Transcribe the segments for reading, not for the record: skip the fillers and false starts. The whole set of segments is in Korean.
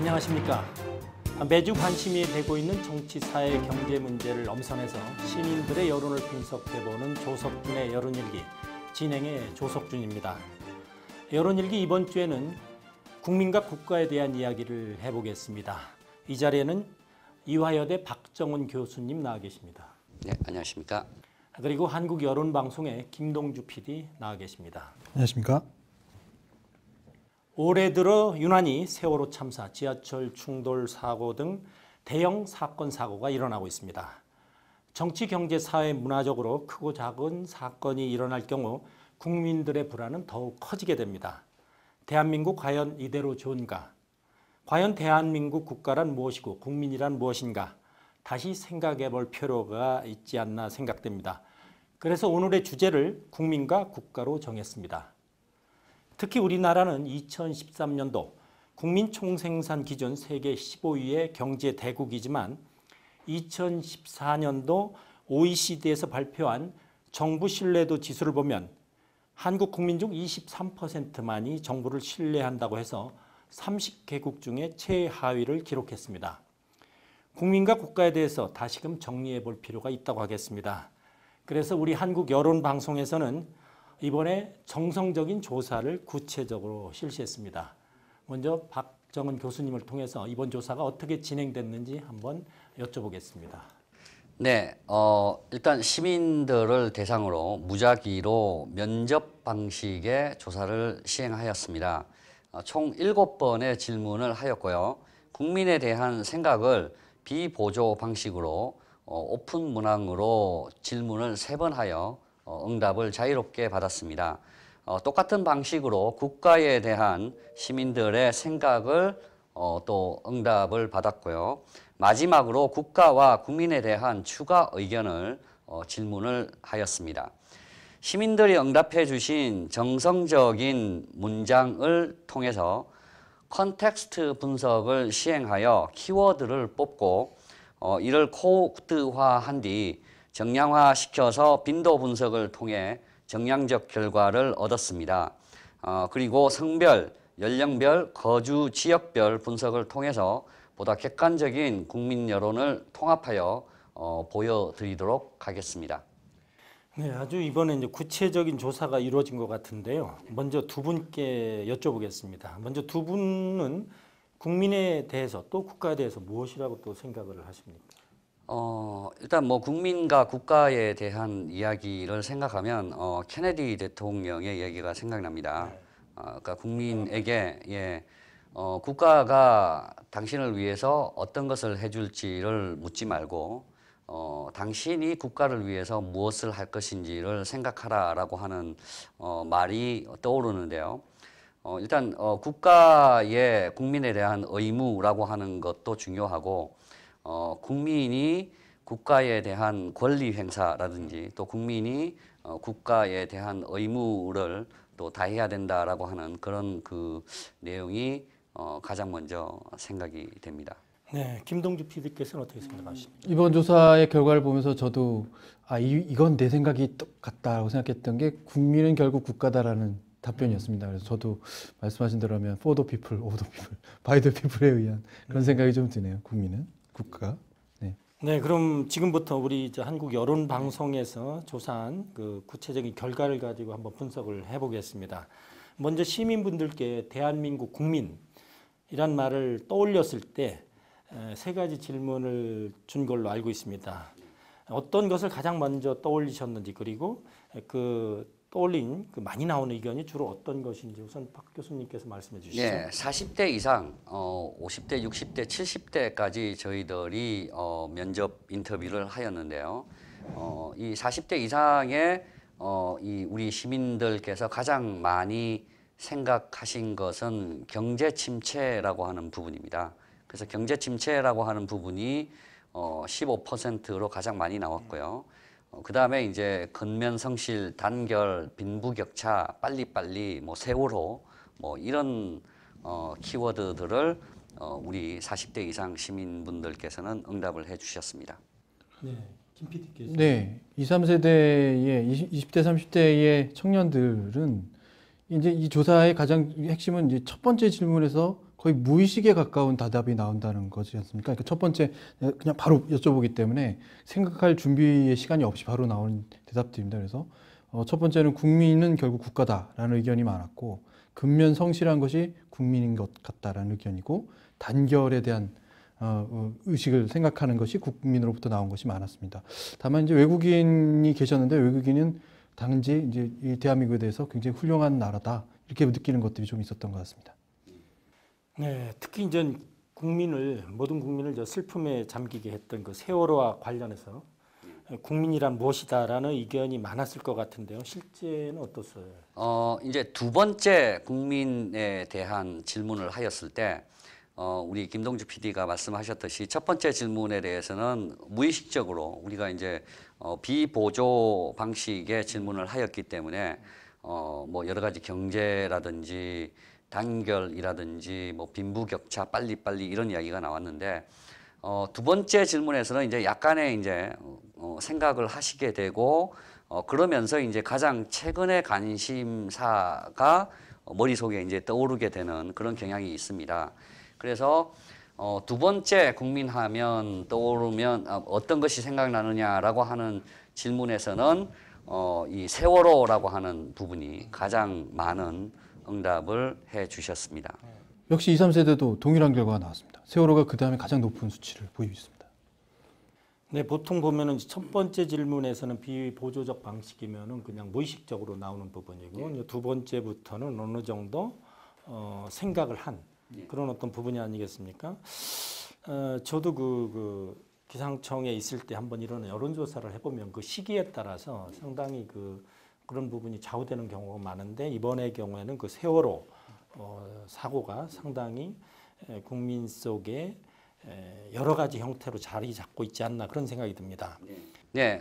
안녕하십니까. 매주 관심이 되고 있는 정치, 사회, 경제 문제를 엄선해서 시민들의 여론을 분석해보는 조석준의 여론일기, 진행의 조석준입니다. 여론일기 이번 주에는 국민과 국가에 대한 이야기를 해보겠습니다. 이 자리에는 이화여대 박정훈 교수님 나와 계십니다. 네, 안녕하십니까. 그리고 한국여론방송의 김동주 PD 나와 계십니다. 안녕하십니까. 올해 들어 유난히 세월호 참사, 지하철 충돌 사고 등 대형 사건 사고가 일어나고 있습니다. 정치, 경제, 사회, 문화적으로 크고 작은 사건이 일어날 경우 국민들의 불안은 더욱 커지게 됩니다. 대한민국 과연 이대로 좋은가? 과연 대한민국 국가란 무엇이고 국민이란 무엇인가? 다시 생각해 볼 필요가 있지 않나 생각됩니다. 그래서 오늘의 주제를 국민과 국가로 정했습니다. 특히 우리나라는 2013년도 국민 총생산 기준 세계 15위의 경제 대국이지만 2014년도 OECD에서 발표한 정부 신뢰도 지수를 보면 한국 국민 중 23%만이 정부를 신뢰한다고 해서 30개국 중에 최하위를 기록했습니다. 국민과 국가에 대해서 다시금 정리해 볼 필요가 있다고 하겠습니다. 그래서 우리 한국여론방송에서는 이번에 정성적인 조사를 구체적으로 실시했습니다. 먼저 박정훈 교수님을 통해서 이번 조사가 어떻게 진행됐는지 한번 여쭤보겠습니다. 네, 일단 시민들을 대상으로 무작위로 면접 방식의 조사를 시행하였습니다. 총 7번의 질문을 하였고요. 국민에 대한 생각을 비보조 방식으로 오픈 문항으로 질문을 3번 하여 응답을 자유롭게 받았습니다. 똑같은 방식으로 국가에 대한 시민들의 생각을 또 응답을 받았고요. 마지막으로 국가와 국민에 대한 추가 의견을 질문을 하였습니다. 시민들이 응답해 주신 정성적인 문장을 통해서 컨텍스트 분석을 시행하여 키워드를 뽑고 이를 코드화한 뒤 정량화시켜서 빈도 분석을 통해 정량적 결과를 얻었습니다. 그리고 성별, 연령별, 거주 지역별 분석을 통해서 보다 객관적인 국민 여론을 통합하여 보여드리도록 하겠습니다. 네, 아주 이번에 이제 구체적인 조사가 이루어진 것 같은데요. 먼저 두 분께 여쭤보겠습니다. 먼저 두 분은 국민에 대해서 또 국가에 대해서 무엇이라고 또 생각을 하십니까? 일단 뭐 국민과 국가에 대한 이야기를 생각하면 케네디 대통령의 얘기가 생각납니다. 그러니까 국민에게 국가가 당신을 위해서 어떤 것을 해줄지를 묻지 말고 당신이 국가를 위해서 무엇을 할 것인지를 생각하라라고 하는 말이 떠오르는데요. 일단 국가의 국민에 대한 의무라고 하는 것도 중요하고 국민이 국가에 대한 권리 행사라든지 또 국민이 국가에 대한 의무를 또 다해야 된다라고 하는 그런 그 내용이 가장 먼저 생각이 됩니다. 네, 김동주 PD께서는 어떻게 생각하십니까? 이번 조사의 결과를 보면서 저도 이건 내 생각이 똑같다고 생각했던 게 국민은 결국 국가다라는 답변이었습니다. 그래서 저도 말씀하신 대로 하면 for the people, of the people, by the people에 의한 그런 생각이 좀 드네요. 국민은, 국가가. 네, 그럼 지금부터 우리 이제 한국 여론 방송에서 조사한 그 구체적인 결과를 가지고 한번 분석을 해보겠습니다. 먼저 시민분들께 대한민국 국민이란 말을 떠올렸을 때 세 가지 질문을 준 걸로 알고 있습니다. 어떤 것을 가장 먼저 떠올리셨는지, 그리고 그 떠올린 그 많이 나오는 의견이 주로 어떤 것인지 우선 박 교수님께서 말씀해 주시죠. 네, 40대 이상, 50대, 60대, 70대까지 저희들이 면접 인터뷰를 하였는데요. 이 40대 이상의 이 우리 시민들께서 가장 많이 생각하신 것은 경제 침체라고 하는 부분입니다. 그래서 경제 침체라고 하는 부분이 15%로 가장 많이 나왔고요. 그 다음에 이제 근면성실, 단결, 빈부격차, 빨리빨리, 뭐 세월호, 뭐 이런 키워드들을 우리 40대 이상 시민분들께서는 응답을 해주셨습니다. 네, 김 PD께서. 네, 20, 30대의 20대, 30대의 청년들은 이제 이 조사의 가장 핵심은 이제 첫 번째 질문에서 거의 거의 무의식에 가까운 답이 나온다는 거지 않습니까? 그러니까 첫 번째 그냥 바로 여쭤보기 때문에 생각할 준비의 시간이 없이 바로 나오는 대답들입니다. 그래서 첫 번째는 국민은 결국 국가다라는 의견이 많았고 근면 성실한 것이 국민인 것 같다라는 의견이고 단결에 대한 의식을 생각하는 것이 국민으로부터 나온 것이 많았습니다. 다만 이제 외국인이 계셨는데 외국인은 당시 이제 이 대한민국에 대해서 굉장히 훌륭한 나라다 이렇게 느끼는 것들이 좀 있었던 것 같습니다. 네, 특히 이제 모든 국민을 저 슬픔에 잠기게 했던 그 세월호와 관련해서 국민이란 무엇이다라는 의견이 많았을 것 같은데요. 실제는 어떻어요? 이제 두 번째 국민에 대한 질문을 하였을 때 우리 김동주 PD가 말씀하셨듯이 첫 번째 질문에 대해서는 무의식적으로 우리가 이제 비보조 방식의 질문을 하였기 때문에 뭐 여러 가지 경제라든지 단결이라든지 뭐 빈부격차 빨리빨리 이런 이야기가 나왔는데 두 번째 질문에서는 이제 약간의 이제 생각을 하시게 되고 그러면서 이제 가장 최근의 관심사가 머릿속에 이제 떠오르게 되는 그런 경향이 있습니다. 그래서 두 번째 국민하면 떠오르면 어떤 것이 생각나느냐라고 하는 질문에서는 이 세월호라고 하는 부분이 가장 많은 응답을 해 주셨습니다. 역시 2, 3세대도 동일한 결과가 나왔습니다. 세월호가 그 다음에 가장 높은 수치를 보이고 있습니다. 네, 보통 보면은 첫 번째 질문에서는 비보조적 방식이면은 그냥 무의식적으로 나오는 부분이고 두 번째부터는 어느 정도 생각을 한 그런 어떤 부분이 아니겠습니까? 저도 그 기상청에 있을 때 한번 이런 여론조사를 해보면 그 시기에 따라서 상당히 그런 부분이 좌우되는 경우가 많은데 이번의 경우에는 그 세월호 사고가 상당히 국민 속에 여러 가지 형태로 자리 잡고 있지 않나 그런 생각이 듭니다. 네,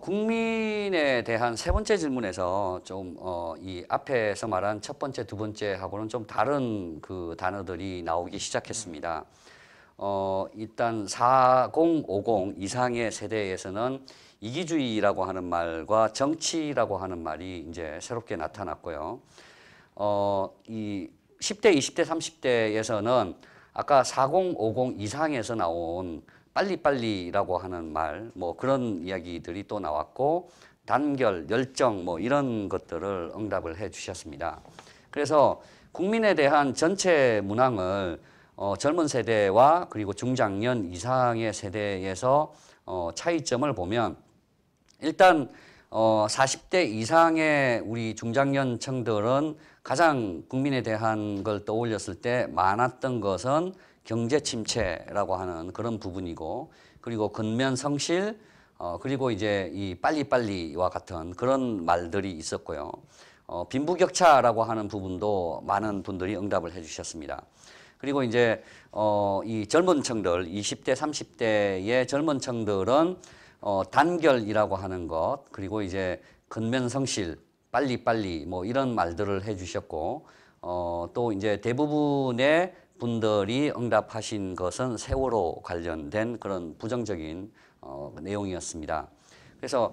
국민에 대한 세 번째 질문에서 좀 이 앞에서 말한 첫 번째, 두 번째하고는 좀 다른 그 단어들이 나오기 시작했습니다. 일단 4050 이상의 세대에서는 이기주의라고 하는 말과 정치라고 하는 말이 이제 새롭게 나타났고요. 이 10대, 20대, 30대에서는 아까 4050 이상에서 나온 빨리빨리라고 하는 말, 뭐 그런 이야기들이 또 나왔고, 단결, 열정, 뭐 이런 것들을 응답을 해 주셨습니다. 그래서 국민에 대한 전체 문항을 젊은 세대와 그리고 중장년 이상의 세대에서 차이점을 보면 일단 40대 이상의 우리 중장년층들은 가장 국민에 대한 걸 떠올렸을 때 많았던 것은 경제 침체라고 하는 그런 부분이고 그리고 근면 성실 그리고 이제 이 빨리빨리와 같은 그런 말들이 있었고요. 빈부격차라고 하는 부분도 많은 분들이 응답을 해 주셨습니다. 그리고 이제 이 젊은 층들 20대 30대의 젊은 층들은 단결이라고 하는 것 그리고 이제 근면 성실 빨리빨리 뭐 이런 말들을 해 주셨고 또 이제 대부분의 분들이 응답하신 것은 세월호 관련된 그런 부정적인 내용이었습니다. 그래서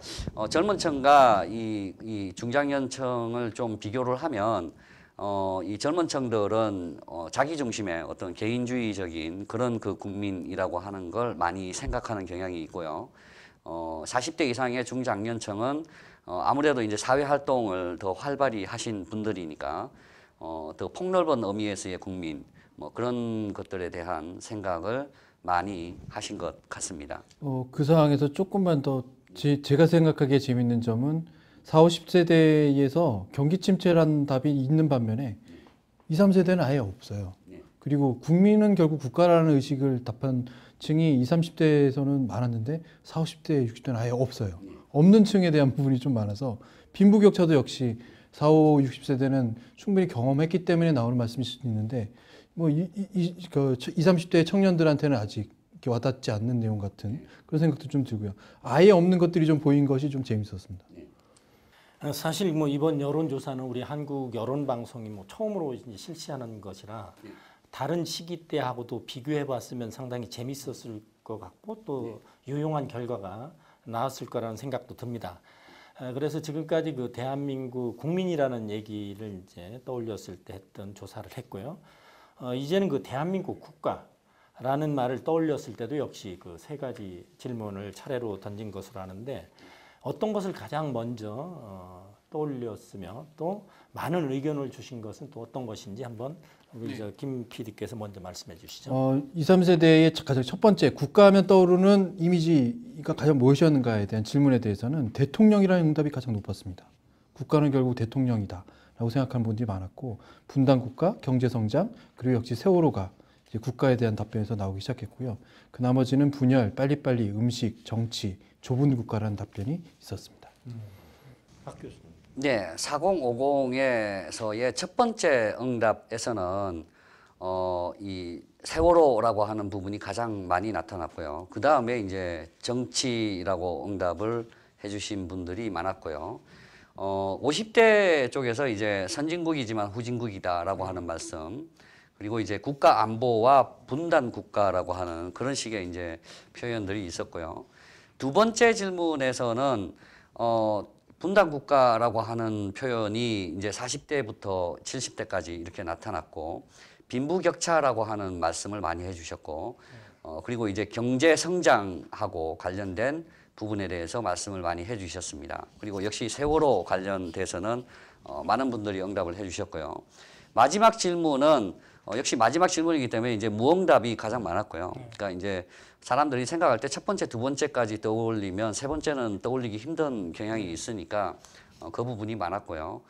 젊은 층과 이 중장년층을 좀 비교를 하면 이 젊은 층들은 자기 중심의 어떤 개인주의적인 그런 그 국민이라고 하는 걸 많이 생각하는 경향이 있고요. 40대 이상의 중장년층은 아무래도 이제 사회 활동을 더 활발히 하신 분들이니까 더 폭넓은 의미에서의 국민 뭐 그런 것들에 대한 생각을 많이 하신 것 같습니다. 그 상황에서 조금만 더 제가 생각하기에 재밌는 점은 40, 50세대에서 경기 침체라는 답이 있는 반면에 20, 30세대는 아예 없어요. 그리고 국민은 결국 국가라는 의식을 답한 층이 20, 30대에서는 많았는데 40, 50대, 60대는 아예 없어요. 없는 층에 대한 부분이 좀 많아서 빈부격차도 역시 40, 60세대는 충분히 경험했기 때문에 나오는 말씀일 수도 있는데 뭐 20, 30대의 청년들한테는 아직 이렇게 와닿지 않는 내용 같은 그런 생각도 좀 들고요. 아예 없는 것들이 좀 보인 것이 좀 재밌었습니다. 사실 뭐 이번 여론조사는 우리 한국 여론방송이 뭐 처음으로 이제 실시하는 것이라 다른 시기 때하고도 비교해 봤으면 상당히 재밌었을 것 같고 또 유용한 결과가 나왔을 거라는 생각도 듭니다. 그래서 지금까지 그 대한민국 국민이라는 얘기를 이제 떠올렸을 때 했던 조사를 했고요. 이제는 그 대한민국 국가라는 말을 떠올렸을 때도 역시 그 세 가지 질문을 차례로 던진 것으로 아는데 어떤 것을 가장 먼저 떠올렸으며 또 많은 의견을 주신 것은 또 어떤 것인지 한번 우리 김 PD께서 먼저 말씀해 주시죠. 2, 3세대의 가장 첫 번째 국가하면 떠오르는 이미지가 가장 무엇이었는가에 대한 질문에 대해서는 대통령이라는 응답이 가장 높았습니다. 국가는 결국 대통령이다 라고 생각하는 분들이 많았고 분단국가, 경제성장 그리고 역시 세월호가 이제 국가에 대한 답변에서 나오기 시작했고요. 그 나머지는 분열, 빨리빨리, 음식, 정치, 좁은 국가라는 답변이 있었습니다. 박 교수님. 네, 4050에서의 첫 번째 응답에서는 이 세월호라고 하는 부분이 가장 많이 나타났고요. 그 다음에 이제 정치라고 응답을 해주신 분들이 많았고요. 50대 쪽에서 이제 선진국이지만 후진국이다라고 하는 말씀, 그리고 이제 국가 안보와 분단 국가라고 하는 그런 식의 이제 표현들이 있었고요. 두 번째 질문에서는 분단 국가라고 하는 표현이 이제 40대부터 70대까지 이렇게 나타났고 빈부격차라고 하는 말씀을 많이 해주셨고 그리고 이제 경제 성장하고 관련된 부분에 대해서 말씀을 많이 해주셨습니다. 그리고 역시 세월호 관련돼서는 많은 분들이 응답을 해주셨고요. 마지막 질문은 역시 마지막 질문이기 때문에 이제 무응답이 가장 많았고요. 그러니까 이제 사람들이 생각할 때 첫 번째, 두 번째까지 떠올리면 세 번째는 떠올리기 힘든 경향이 있으니까 그 부분이 많았고요.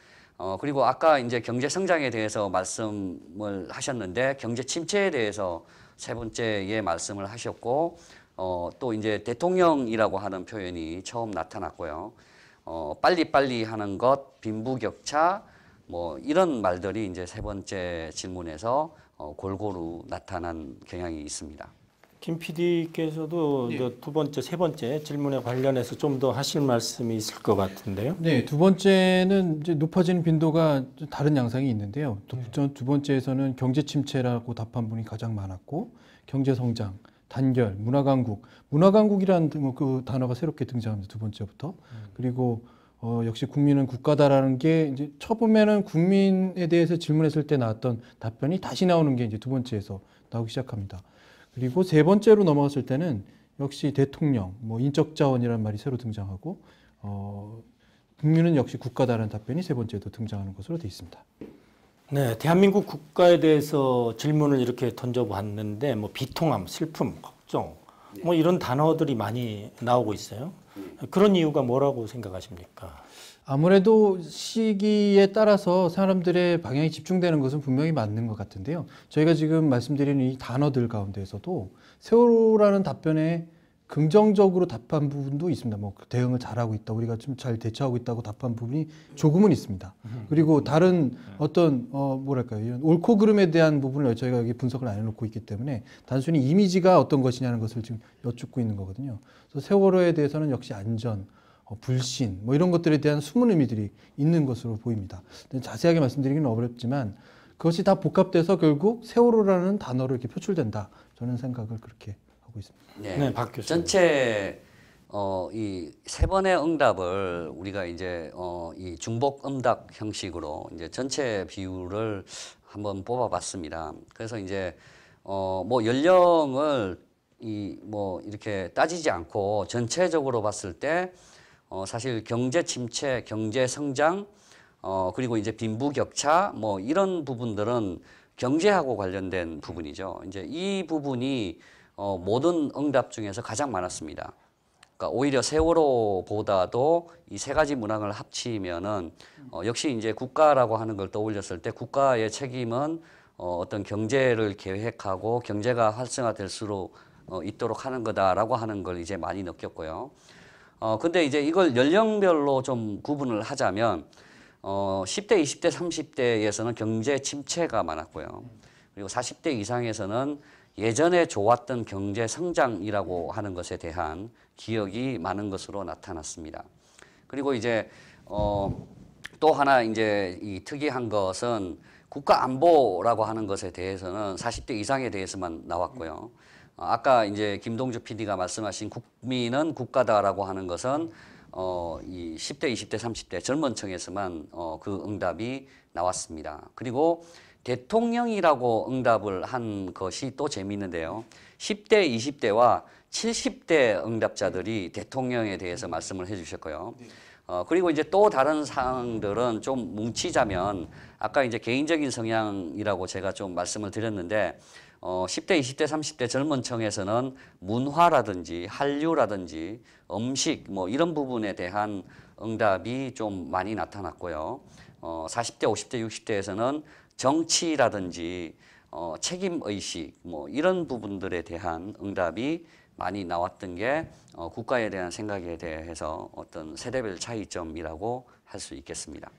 그리고 아까 이제 경제 성장에 대해서 말씀을 하셨는데 경제 침체에 대해서 세 번째에 말씀을 하셨고 또 이제 대통령이라고 하는 표현이 처음 나타났고요. 빨리빨리 하는 것, 빈부격차, 뭐 이런 말들이 이제 세 번째 질문에서 골고루 나타난 경향이 있습니다. 김 PD께서도 두 번째, 세 번째 질문에 관련해서 좀 더 하실 말씀이 있을 것 같은데요. 네, 두 번째는 이제 높아지는 빈도가 좀 다른 양상이 있는데요. 두 번째에서는 경제 침체라고 답한 분이 가장 많았고 경제 성장, 단결, 문화 강국, 문화 강국이라는 그 단어가 새롭게 등장합니다. 두 번째부터. 그리고 역시 국민은 국가다라는 게 이제 처음에는 국민에 대해서 질문했을 때 나왔던 답변이 다시 나오는 게 이제 두 번째에서 나오기 시작합니다. 그리고 세 번째로 넘어갔을 때는 역시 대통령, 뭐 인적 자원이라는 말이 새로 등장하고 국민은 역시 국가다라는 답변이 세 번째에도 등장하는 것으로 되어 있습니다. 네, 대한민국 국가에 대해서 질문을 이렇게 던져봤는데 뭐 비통함, 슬픔, 걱정 뭐 이런 단어들이 많이 나오고 있어요. 그런 이유가 뭐라고 생각하십니까? 아무래도 시기에 따라서 사람들의 방향이 집중되는 것은 분명히 맞는 것 같은데요. 저희가 지금 말씀드리는 이 단어들 가운데서도 세월호라는 답변에 긍정적으로 답한 부분도 있습니다. 뭐 대응을 잘하고 있다, 우리가 좀 잘 대처하고 있다고 답한 부분이 조금은 있습니다. 그리고 다른 어떤 뭐랄까요, 이런 옳고 그름에 대한 부분을 저희가 여기 분석을 안 해놓고 있기 때문에 단순히 이미지가 어떤 것이냐는 것을 지금 여쭙고 있는 거거든요. 그래서 세월호에 대해서는 역시 안전, 불신, 뭐 이런 것들에 대한 숨은 의미들이 있는 것으로 보입니다. 자세하게 말씀드리기는 어렵지만 그것이 다 복합돼서 결국 세월호라는 단어로 이렇게 표출된다. 저는 생각을 그렇게 하고 있습니다. 네, 박 교수님. 전체 이 세 번의 응답을 우리가 이제 이 중복 응답 형식으로 이제 전체 비율을 한번 뽑아봤습니다. 그래서 이제 뭐 연령을 뭐 이렇게 따지지 않고 전체적으로 봤을 때 사실 경제 침체, 경제 성장, 그리고 이제 빈부격차, 뭐 이런 부분들은 경제하고 관련된 부분이죠. 이제 이 부분이 모든 응답 중에서 가장 많았습니다. 그러니까 오히려 세월호보다도 이 세 가지 문항을 합치면은 역시 이제 국가라고 하는 걸 떠올렸을 때 국가의 책임은 어떤 경제를 계획하고 경제가 활성화될 수 있도록 하는 거다라고 하는 걸 이제 많이 느꼈고요. 근데 이제 이걸 연령별로 좀 구분을 하자면 10대, 20대, 30대에서는 경제 침체가 많았고요. 그리고 40대 이상에서는 예전에 좋았던 경제 성장이라고 하는 것에 대한 기억이 많은 것으로 나타났습니다. 그리고 이제 또 하나 이제 이 특이한 것은 국가 안보라고 하는 것에 대해서는 40대 이상에 대해서만 나왔고요. 아까 이제 김동주 PD가 말씀하신 국민은 국가다라고 하는 것은 이 10대, 20대, 30대 젊은 층에서만 그 응답이 나왔습니다. 그리고 대통령이라고 응답을 한 것이 또 재미있는데요. 10대, 20대와 70대 응답자들이 대통령에 대해서 말씀을 해주셨고요. 그리고 이제 또 다른 사항들은 좀 뭉치자면 아까 이제 개인적인 성향이라고 제가 좀 말씀을 드렸는데 10대, 20대, 30대 젊은 층에서는 문화라든지 한류라든지 음식 뭐 이런 부분에 대한 응답이 좀 많이 나타났고요. 40대, 50대, 60대에서는 정치라든지 책임의식 뭐 이런 부분들에 대한 응답이 많이 나왔던 게 국가에 대한 생각에 대해서 어떤 세대별 차이점이라고 할 수 있겠습니다.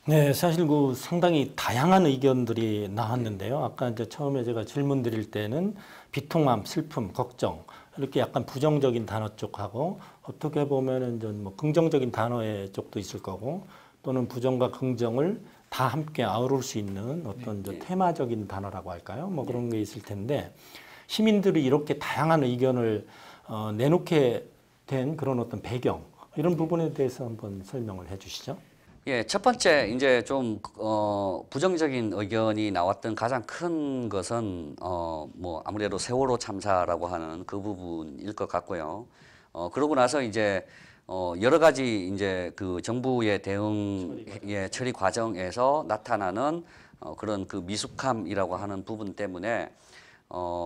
네, 사실 그 상당히 다양한 의견들이 나왔는데요. 아까 이제 처음에 제가 질문 드릴 때는 비통함, 슬픔, 걱정 이렇게 약간 부정적인 단어 쪽하고 어떻게 보면은 좀 뭐 긍정적인 단어의 쪽도 있을 거고 또는 부정과 긍정을 다 함께 아우를 수 있는 어떤 테마적인 단어라고 할까요? 뭐 그런 게 있을 텐데 시민들이 이렇게 다양한 의견을 내놓게 된 그런 어떤 배경 이런 부분에 대해서 한번 설명을 해주시죠. 예, 첫 번째 이제 좀 부정적인 의견이 나왔던 가장 큰 것은 뭐 아무래도 세월호 참사라고 하는 그 부분일 것 같고요. 그러고 나서 이제 여러 가지 이제 그 정부의 대응 처리 과정에서 나타나는 그런 그 미숙함이라고 하는 부분 때문에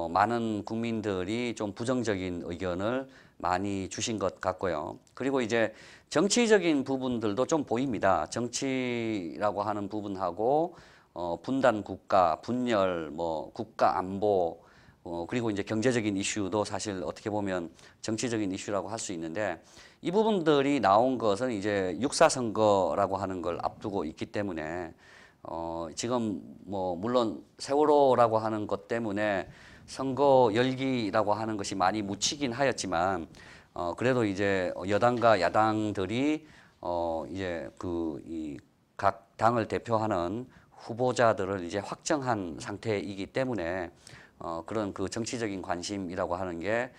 많은 국민들이 좀 부정적인 의견을 많이 주신 것 같고요. 그리고 이제 정치적인 부분들도 좀 보입니다. 정치라고 하는 부분하고 분단 국가, 분열, 뭐 국가 안보, 그리고 이제 경제적인 이슈도 사실 어떻게 보면 정치적인 이슈라고 할 수 있는데 이 부분들이 나온 것은 이제 육사 선거라고 하는 걸 앞두고 있기 때문에 지금 뭐 물론 세월호라고 하는 것 때문에 선거 열기라고 하는 것이 많이 묻히긴 하였지만 그래도 이제 여당과 야당들이 이제 그 이 각 당을 대표하는 후보자들을 이제 확정한 상태이기 때문에 그런 그 정치적인 관심이라고 하는 게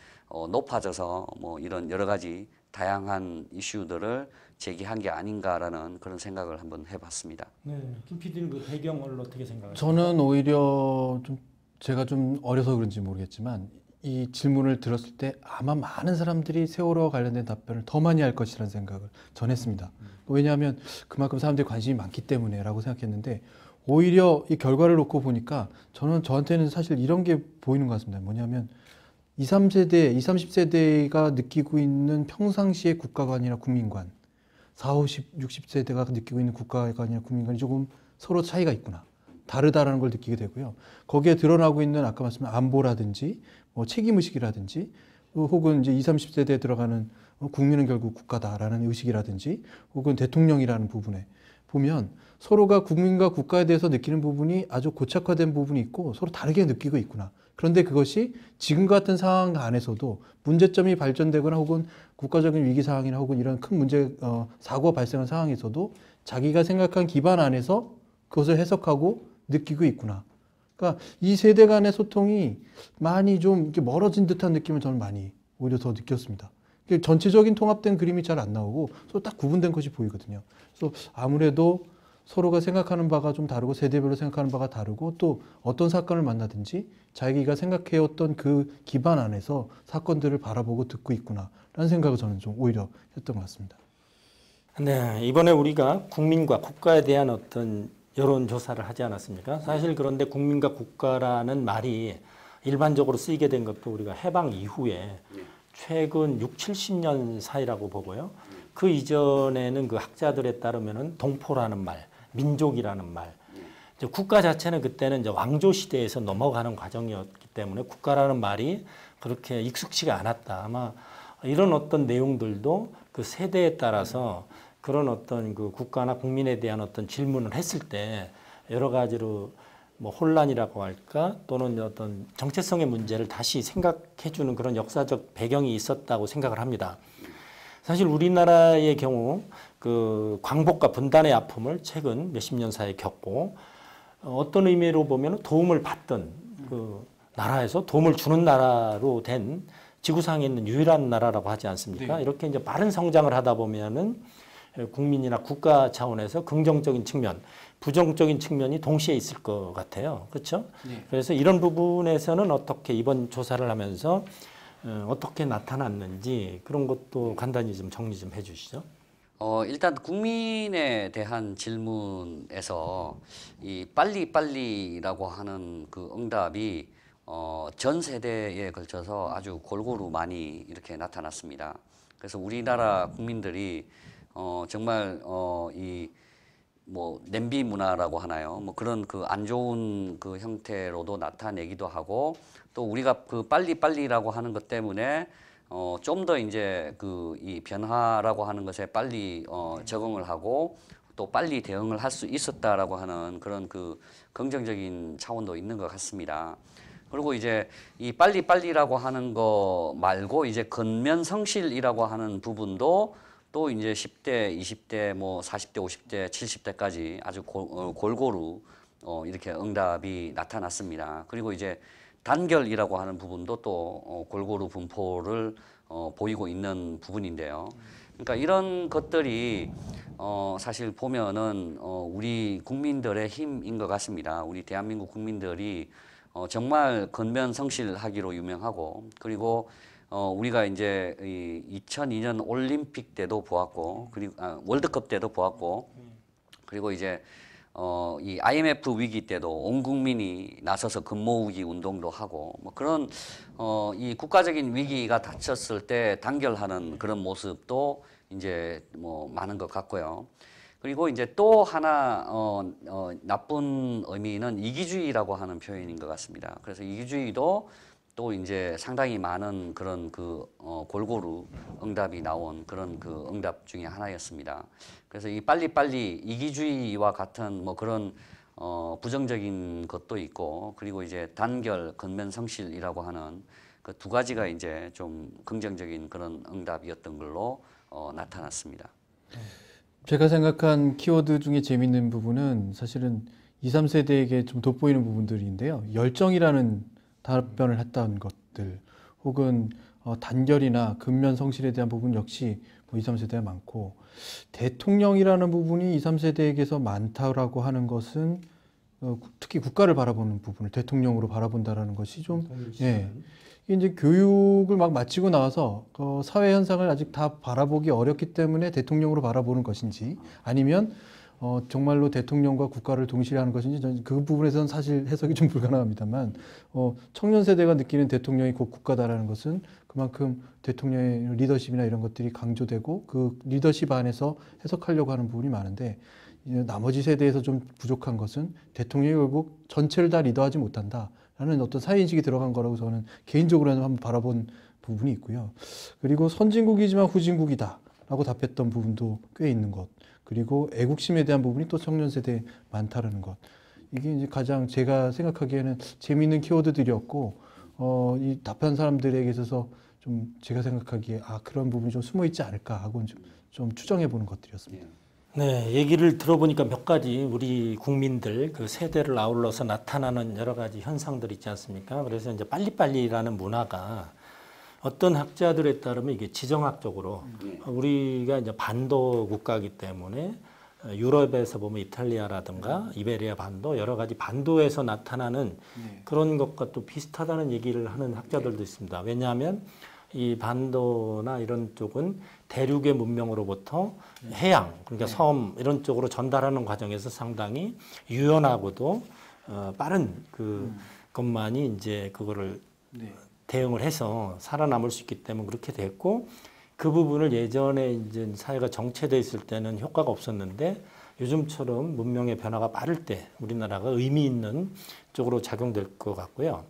높아져서 뭐 이런 여러 가지 다양한 이슈들을 제기한 게 아닌가라는 그런 생각을 한번 해봤습니다. 네, 김 PD는 그 배경을 어떻게 생각하세요? 저는 오히려 좀 제가 좀 어려서 그런지 모르겠지만 이 질문을 들었을 때 아마 많은 사람들이 세월호와 관련된 답변을 더 많이 할 것이라는 생각을 전했습니다. 왜냐하면 그만큼 사람들이 관심이 많기 때문에라고 생각했는데 오히려 이 결과를 놓고 보니까 저한테는 사실 이런 게 보이는 것 같습니다. 뭐냐면 20, 30세대가 느끼고 있는 평상시의 국가관이나 국민관, 40, 50, 60세대가 느끼고 있는 국가관이나 국민관이 조금 서로 차이가 있구나. 다르다라는 걸 느끼게 되고요. 거기에 드러나고 있는 아까 말씀한 안보라든지 뭐 책임의식이라든지 혹은 이제 20, 30세대에 들어가는 국민은 결국 국가다라는 의식이라든지 혹은 대통령이라는 부분에 보면 서로가 국민과 국가에 대해서 느끼는 부분이 아주 고착화된 부분이 있고 서로 다르게 느끼고 있구나. 그런데 그것이 지금 같은 상황 안에서도 문제점이 발전되거나 혹은 국가적인 위기 상황이나 혹은 이런 큰 문제, 사고가 발생한 상황에서도 자기가 생각한 기반 안에서 그것을 해석하고 느끼고 있구나. 그러니까 이 세대 간의 소통이 많이 좀 이렇게 멀어진 듯한 느낌을 저는 많이 오히려 더 느꼈습니다. 전체적인 통합된 그림이 잘 안 나오고 서로 딱 구분된 것이 보이거든요. 그래서 아무래도 서로가 생각하는 바가 좀 다르고 세대별로 생각하는 바가 다르고 또 어떤 사건을 만나든지 자기가 생각해왔던 그 기반 안에서 사건들을 바라보고 듣고 있구나라는 생각을 저는 좀 오히려 했던 것 같습니다. 네, 이번에 우리가 국민과 국가에 대한 어떤 여론조사를 하지 않았습니까? 사실 그런데 국민과 국가라는 말이 일반적으로 쓰이게 된 것도 우리가 해방 이후에 최근 6, 70년 사이라고 보고요. 그 이전에는 그 학자들에 따르면은 동포라는 말, 민족이라는 말, 이제 국가 자체는 그때는 이제 왕조 시대에서 넘어가는 과정이었기 때문에 국가라는 말이 그렇게 익숙치가 않았다. 아마 이런 어떤 내용들도 그 세대에 따라서 그런 어떤 그 국가나 국민에 대한 어떤 질문을 했을 때 여러 가지로 뭐 혼란이라고 할까 또는 어떤 정체성의 문제를 다시 생각해주는 그런 역사적 배경이 있었다고 생각을 합니다. 사실 우리나라의 경우 그 광복과 분단의 아픔을 최근 몇십 년 사이에 겪고 어떤 의미로 보면 도움을 받던 그 나라에서 도움을 주는 나라로 된 지구상에 있는 유일한 나라라고 하지 않습니까? 네. 이렇게 이제 빠른 성장을 하다 보면은 국민이나 국가 차원에서 긍정적인 측면, 부정적인 측면이 동시에 있을 것 같아요. 그렇죠? 네. 그래서 이런 부분에서는 어떻게 이번 조사를 하면서 어떻게 나타났는지 그런 것도 간단히 좀 정리 좀 해주시죠. 일단 국민에 대한 질문에서 이 빨리빨리라고 하는 그 응답이 전 세대에 걸쳐서 아주 골고루 많이 이렇게 나타났습니다. 그래서 우리나라 국민들이 정말 이 뭐 냄비 문화라고 하나요? 뭐 그런 그 안 좋은 그 형태로도 나타내기도 하고 또 우리가 그 빨리빨리라고 하는 것 때문에 좀 더 이제 그 이 변화라고 하는 것에 빨리 적응을 하고 또 빨리 대응을 할 수 있었다라고 하는 그런 그 긍정적인 차원도 있는 것 같습니다. 그리고 이제 이 빨리빨리라고 하는 거 말고 이제 근면성실이라고 하는 부분도 또 이제 10대, 20대, 뭐 40대, 50대, 70대까지 아주 골고루 이렇게 응답이 나타났습니다. 그리고 이제 단결이라고 하는 부분도 또 골고루 분포를 보이고 있는 부분인데요. 그러니까 이런 것들이 사실 보면은 우리 국민들의 힘인 것 같습니다. 우리 대한민국 국민들이 정말 근면성실하기로 유명하고 그리고 우리가 이제 이 2002년 올림픽 때도 보았고 그리고 월드컵 때도 보았고 그리고 이제 이 IMF 위기 때도 온 국민이 나서서 금모으기 운동도 하고 뭐 그런 이 국가적인 위기가 닥쳤을 때 단결하는 그런 모습도 이제 뭐 많은 것 같고요. 그리고 이제 또 하나 나쁜 의미는 이기주의라고 하는 표현인 것 같습니다. 그래서 이기주의도 또 이제 상당히 많은 그런 그 골고루 응답이 나온 그런 그 응답 중에 하나였습니다. 그래서 이 빨리빨리 이기주의와 같은 뭐 그런 부정적인 것도 있고 그리고 이제 단결, 근면성실이라고 하는 그 두 가지가 이제 좀 긍정적인 그런 응답이었던 걸로 나타났습니다. 제가 생각한 키워드 중에 재밌는 부분은 사실은 2, 3세대에게 좀 돋보이는 부분들인데요. 열정이라는 답변을 했던 것들 혹은 단결이나 근면 성실에 대한 부분 역시 뭐 2, 3세대가 많고 대통령이라는 부분이 2, 3세대에게서 많다라고 하는 것은 특히 국가를 바라보는 부분을 대통령으로 바라본다라는 것이 좀 이게 이제 교육을 막 마치고 나와서 사회 현상을 아직 다 바라보기 어렵기 때문에 대통령으로 바라보는 것인지 아니면 정말로 대통령과 국가를 동시에 하는 것인지 저는 그 부분에서는 사실 해석이 좀 불가능합니다만 청년 세대가 느끼는 대통령이 곧 국가다라는 것은 그만큼 대통령의 리더십이나 이런 것들이 강조되고 그 리더십 안에서 해석하려고 하는 부분이 많은데 나머지 세대에서 좀 부족한 것은 대통령이 결국 전체를 다 리더하지 못한다라는 어떤 사회인식이 들어간 거라고 저는 개인적으로는 한번 바라본 부분이 있고요. 그리고 선진국이지만 후진국이다라고 답했던 부분도 꽤 있는 것. 그리고 애국심에 대한 부분이 또 청년 세대에 많다라는 것. 이게 이제 가장 제가 생각하기에는 재미있는 키워드들이었고, 이 답한 사람들에게 있어서 좀 제가 생각하기에 그런 부분이 좀 숨어 있지 않을까 하고 좀 추정해 보는 것들이었습니다. 네, 얘기를 들어보니까 몇 가지 우리 국민들 그 세대를 아울러서 나타나는 여러 가지 현상들이 있지 않습니까? 그래서 이제 빨리빨리라는 문화가 어떤 학자들에 따르면 이게 지정학적으로 우리가 이제 반도 국가이기 때문에 유럽에서 보면 이탈리아라든가 이베리아 반도 여러 가지 반도에서 나타나는 그런 것과 또 비슷하다는 얘기를 하는 학자들도 있습니다. 왜냐하면 이 반도나 이런 쪽은 대륙의 문명으로부터 해양, 그러니까 섬 이런 쪽으로 전달하는 과정에서 상당히 유연하고도 빠른 그 것만이 이제 그거를 대응을 해서 살아남을 수 있기 때문에 그렇게 됐고 그 부분을 예전에 이제 사회가 정체돼 있을 때는 효과가 없었는데 요즘처럼 문명의 변화가 빠를 때 우리나라가 의미 있는 쪽으로 작용될 것 같고요.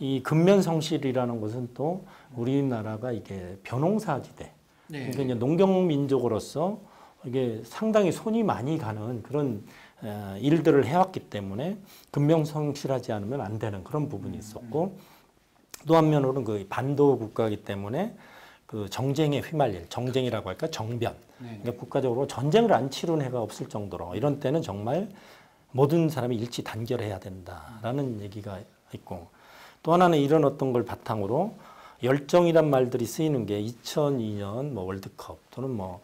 이 근면성실이라는 것은 또 우리나라가 이게 벼농사지대, 그러니까 이제 농경민족으로서 이게 상당히 손이 많이 가는 그런 일들을 해왔기 때문에 근면성실하지 않으면 안 되는 그런 부분이 있었고 또 한면으로는 그 반도 국가이기 때문에 그 정쟁에 휘말릴 정쟁이라고 할까 정변 그러니까 국가적으로 전쟁을 안 치른 해가 없을 정도로 이런 때는 정말 모든 사람이 일치 단결해야 된다라는 얘기가 있고 또 하나는 이런 어떤 걸 바탕으로 열정이란 말들이 쓰이는 게 2002년 뭐 월드컵 또는 뭐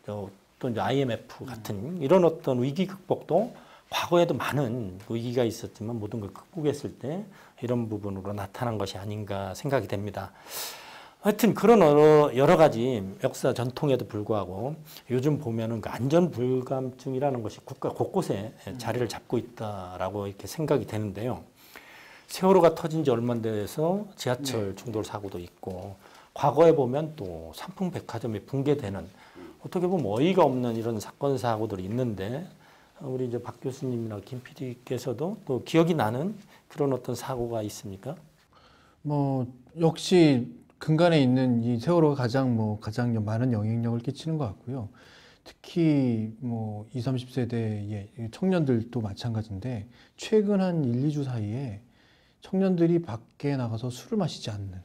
또 이제 IMF 같은 이런 어떤 위기 극복도 과거에도 많은 위기가 있었지만 모든 걸 극복했을 때 이런 부분으로 나타난 것이 아닌가 생각이 됩니다. 하여튼 그런 여러 가지 역사 전통에도 불구하고 요즘 보면은 그 안전 불감증이라는 것이 국가 곳곳에 자리를 잡고 있다라고 이렇게 생각이 되는데요. 세월호가 터진 지 얼마 안 돼서 지하철 충돌 사고도 있고 과거에 보면 또 삼풍백화점이 붕괴되는 어떻게 보면 어이가 없는 이런 사건 사고들이 있는데 우리 이제 박 교수님이나 김 PD께서도 또 기억이 나는 그런 어떤 사고가 있습니까? 뭐 역시 근간에 있는 이 세월호가 가장 많은 영향력을 끼치는 것 같고요. 특히 뭐 20, 30세대의 청년들도 마찬가지인데 최근 한 1, 2주 사이에 청년들이 밖에 나가서 술을 마시지 않는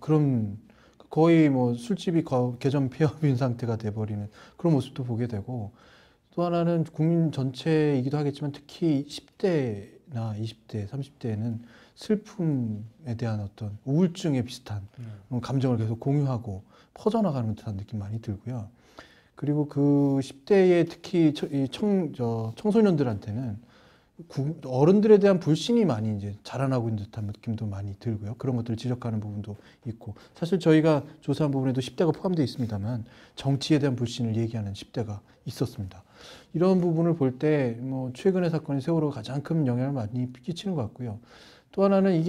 그런 거의 뭐 술집이 개점 폐업인 상태가 돼버리는 그런 모습도 보게 되고 또 하나는 국민 전체이기도 하겠지만 특히 10대나 20대, 30대에는 슬픔에 대한 어떤 우울증에 비슷한 감정을 계속 공유하고 퍼져나가는 듯한 느낌 많이 들고요. 그리고 그 10대의 특히 청소년들한테는 어른들에 대한 불신이 많이 이제 자라나고 있는 듯한 느낌도 많이 들고요. 그런 것들을 지적하는 부분도 있고 사실 저희가 조사한 부분에도 10대가 포함되어 있습니다만 정치에 대한 불신을 얘기하는 10대가 있었습니다. 이런 부분을 볼 때 뭐 최근의 사건이 세월호가 가장 큰 영향을 많이 끼치는 것 같고요. 또 하나는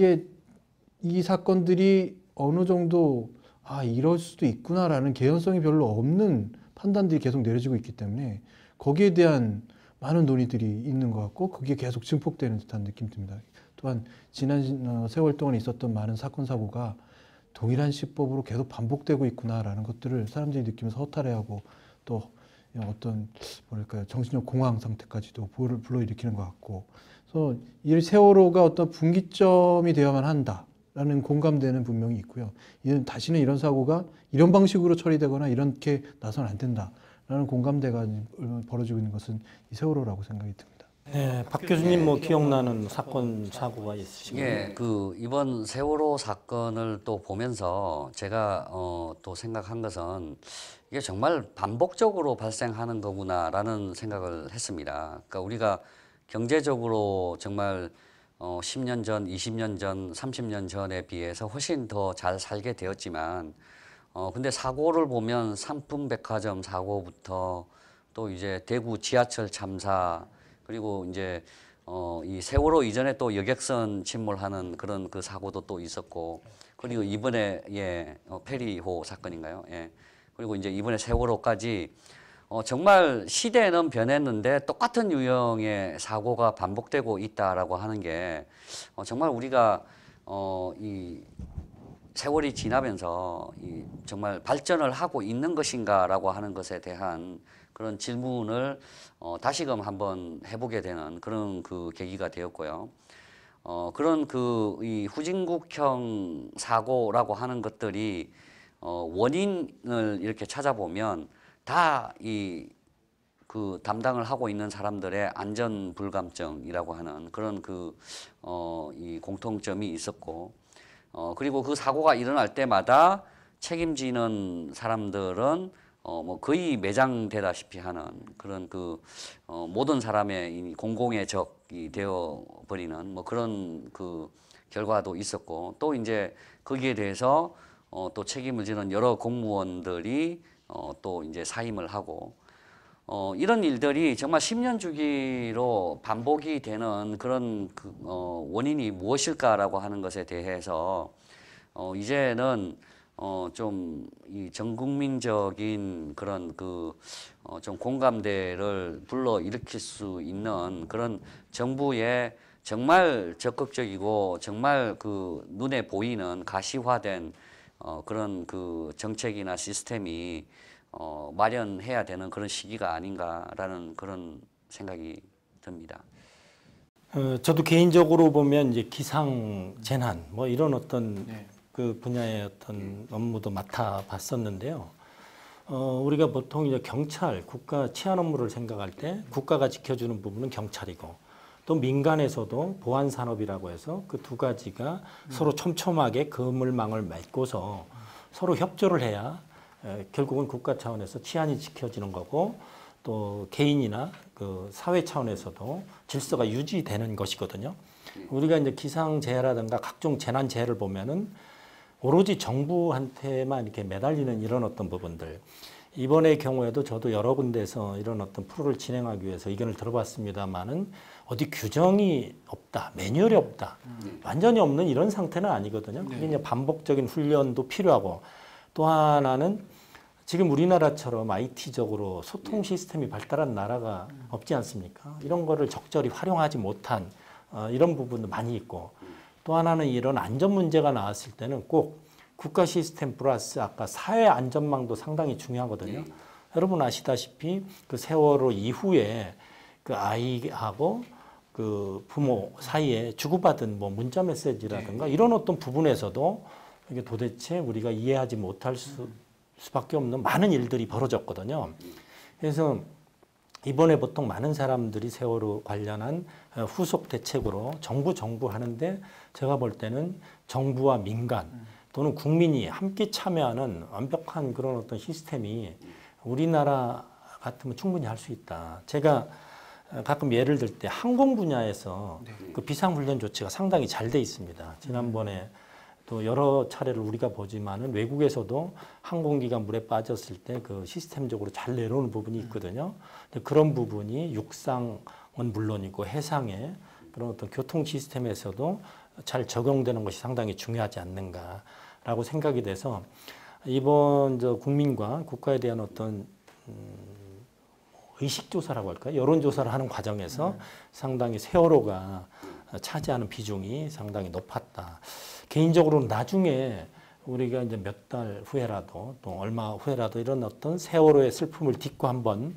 이 사건들이 어느 정도 이럴 수도 있구나라는 개연성이 별로 없는 판단들이 계속 내려지고 있기 때문에 거기에 대한 많은 논의들이 있는 것 같고 그게 계속 증폭되는 듯한 느낌이 듭니다. 또한 지난 세월 동안 있었던 많은 사건 사고가 동일한 시법으로 계속 반복되고 있구나라는 것들을 사람들이 느끼면서 허탈해하고 또 어떤 정신적 공황 상태까지도 불러일으키는 것 같고 그래서 이 세월호가 어떤 분기점이 되어야만 한다라는 공감대는 분명히 있고요. 다시는 이런 사고가 이런 방식으로 처리되거나 이렇게 나서는 안 된다라는 공감대가 벌어지고 있는 것은 이 세월호라고 생각이 듭니다. 네, 박 교수님 뭐 기억나는 사건 사고가 있으신가요? 예, 이번 세월호 사건을 또 보면서 제가 또 생각한 것은 이게 정말 반복적으로 발생하는 거구나라는 생각을 했습니다. 그러니까 우리가 경제적으로 정말 10년 전, 20년 전, 30년 전에 비해서 훨씬 더 잘 살게 되었지만 근데 사고를 보면 삼풍백화점 사고부터 또 이제 대구 지하철 참사 그리고 이제 이 세월호 이전에 또 여객선 침몰하는 그런 그 사고도 또 있었고 그리고 이번에 페리호 사건인가요? 예. 그리고 이제 이번에 세월호까지 정말 시대는 변했는데 똑같은 유형의 사고가 반복되고 있다라고 하는 게 정말 우리가 이 세월이 지나면서 정말 발전을 하고 있는 것인가라고 하는 것에 대한 그런 질문을 다시금 한번 해보게 되는 그런 그 계기가 되었고요. 그런 이 후진국형 사고라고 하는 것들이 원인을 이렇게 찾아보면 다 그 담당을 하고 있는 사람들의 안전 불감증이라고 하는 그런 이 공통점이 있었고 그리고 그 사고가 일어날 때마다 책임지는 사람들은 뭐 거의 매장되다시피 하는 그런 모든 사람의 공공의 적이 되어 버리는 뭐 그런 결과도 있었고 또 이제 거기에 대해서 또 책임을 지는 여러 공무원들이 또 이제 사임을 하고 이런 일들이 정말 10년 주기로 반복이 되는 그런 원인이 무엇일까라고 하는 것에 대해서 이제는 좀 이 전국민적인 그런 좀 공감대를 불러 일으킬 수 있는 그런 정부의 정말 적극적이고 정말 눈에 보이는 가시화된 그런 정책이나 시스템이 마련해야 되는 그런 시기가 아닌가라는 그런 생각이 듭니다. 저도 개인적으로 보면 이제 기상 재난 뭐 이런 어떤 그 분야의 어떤 업무도 맡아봤었는데요. 우리가 보통 이제 경찰, 국가 치안 업무를 생각할 때 국가가 지켜주는 부분은 경찰이고 또 민간에서도 보안 산업이라고 해서 그 두 가지가 서로 촘촘하게 그물망을 맺고서 서로 협조를 해야 결국은 국가 차원에서 치안이 지켜지는 거고 또 개인이나 그 사회 차원에서도 질서가 유지되는 것이거든요. 우리가 이제 기상재해라든가 각종 재난재해를 보면은 오로지 정부한테만 이렇게 매달리는 이런 어떤 부분들. 이번의 경우에도 저도 여러 군데에서 이런 어떤 프로를 진행하기 위해서 의견을 들어봤습니다만은 어디 규정이 없다, 매뉴얼이 없다, 완전히 없는 이런 상태는 아니거든요. 그게 이제 반복적인 훈련도 필요하고 또 하나는 지금 우리나라처럼 IT적으로 소통 시스템이 발달한 나라가 없지 않습니까? 이런 거를 적절히 활용하지 못한 이런 부분도 많이 있고 또 하나는 이런 안전 문제가 나왔을 때는 꼭 국가 시스템 플러스 아까 사회 안전망도 상당히 중요하거든요. 여러분 아시다시피 그 세월호 이후에 그 아이하고 그 부모 사이에 주고받은 뭐 문자 메시지라든가 이런 어떤 부분에서도 이게 도대체 우리가 이해하지 못할 수밖에 없는 많은 일들이 벌어졌거든요. 그래서 이번에 보통 많은 사람들이 세월호 관련한 후속 대책으로 정부 하는데 제가 볼 때는 정부와 민간 또는 국민이 함께 참여하는 완벽한 그런 어떤 시스템이 우리나라 같으면 충분히 할 수 있다. 제가 가끔 예를 들 때 항공 분야에서 그 비상훈련 조치가 상당히 잘 돼 있습니다. 지난번에 또 여러 차례를 우리가 보지만은 외국에서도 항공기가 물에 빠졌을 때 그 시스템적으로 잘 내려오는 부분이 있거든요. 근데 그런 부분이 육상은 물론이고 해상의 그런 어떤 교통 시스템에서도 잘 적용되는 것이 상당히 중요하지 않는가라고 생각이 돼서 이번 국민과 국가에 대한 어떤 의식조사라고 할까요? 여론조사를 하는 과정에서 상당히 세월호가 차지하는 비중이 상당히 높았다. 개인적으로는 나중에 우리가 이제 몇 달 후에라도 또 얼마 후에라도 이런 어떤 세월호의 슬픔을 딛고 한번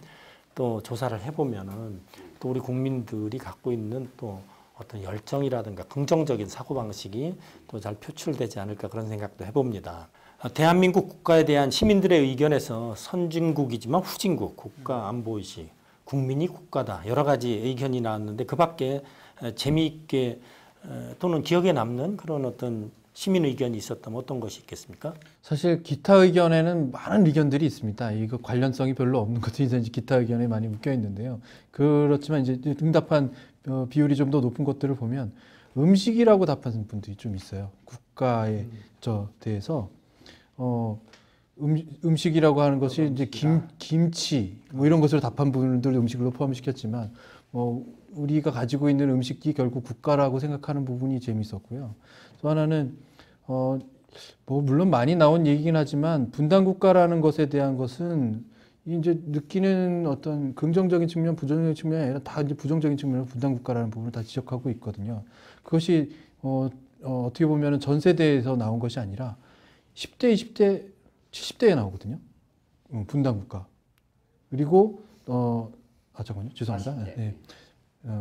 또 조사를 해보면은 또 우리 국민들이 갖고 있는 또 어떤 열정이라든가 긍정적인 사고방식이 또 잘 표출되지 않을까 그런 생각도 해봅니다. 대한민국 국가에 대한 시민들의 의견에서 선진국이지만 후진국, 국가 안보의식, 국민이 국가다 여러 가지 의견이 나왔는데 그 밖에 재미있게 또는 기억에 남는 그런 어떤 시민 의견이 있었다면 어떤 것이 있겠습니까? 사실 기타 의견에는 많은 의견들이 있습니다. 이거 관련성이 별로 없는 것들이 이제 기타 의견에 많이 묶여 있는데요. 그렇지만 이제 응답한 비율이 좀 더 높은 것들을 보면 음식이라고 답하는 분들이 좀 있어요. 국가에 대해서 음식이라고 하는 것이 이제 김치 뭐 이런 것을 답한 분들 음식으로 포함시켰지만 우리가 가지고 있는 음식이 결국 국가라고 생각하는 부분이 재밌었고요. 또 하나는 물론 많이 나온 얘기긴 하지만 분단 국가라는 것에 대한 것은 이제 느끼는 어떤 긍정적인 측면, 부정적인 측면이 아니라 다 이제 부정적인 측면으로 분단 국가라는 부분을 다 지적하고 있거든요. 그것이 어떻게 보면은 전 세대에서 나온 것이 아니라 10대, 20대, 70대에 나오거든요. 분단 국가. 그리고 잠깐만요. 죄송합니다. 40대. 네.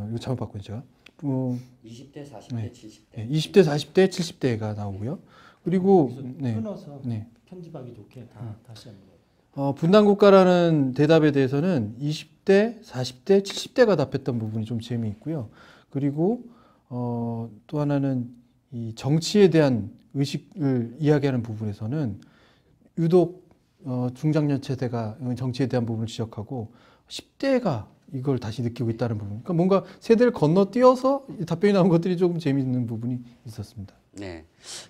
이거 잘못 봤거든요, 제가. 20대, 40대, 네. 70대. 네, 20대, 40대, 70대가 나오고요. 그리고 끊어서 네. 편집하기 좋게 다시 한번. 분단 국가라는 대답에 대해서는 20대, 40대, 70대가 답했던 부분이 좀 재미있고요. 그리고 또 하나는 이 정치에 대한 의식을 이야기하는 부분에서는 유독 중장년 세대가 정치에 대한 부분을 지적하고 10대가 이걸 다시 느끼고 있다는 부분. 그러니까 뭔가 세대를 건너뛰어서 답변이 나온 것들이 조금 재미있는 부분이 있었습니다. 네.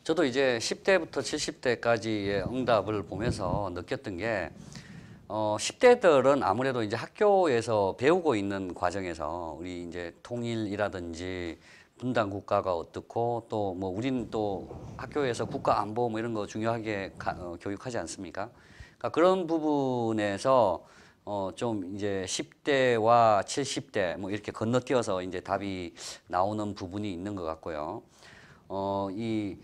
저도 이제 10대부터 70대까지의 응답을 보면서 느꼈던 게 10대들은 아무래도 이제 학교에서 배우고 있는 과정에서 우리 이제 통일이라든지 분단 국가가 어떻고 또 뭐 우리는 또 학교에서 국가 안보 뭐 이런 거 중요하게 교육하지 않습니까? 그러니까 그런 부분에서 좀 이제 10대와 70대 뭐 이렇게 건너뛰어서 이제 답이 나오는 부분이 있는 것 같고요. 이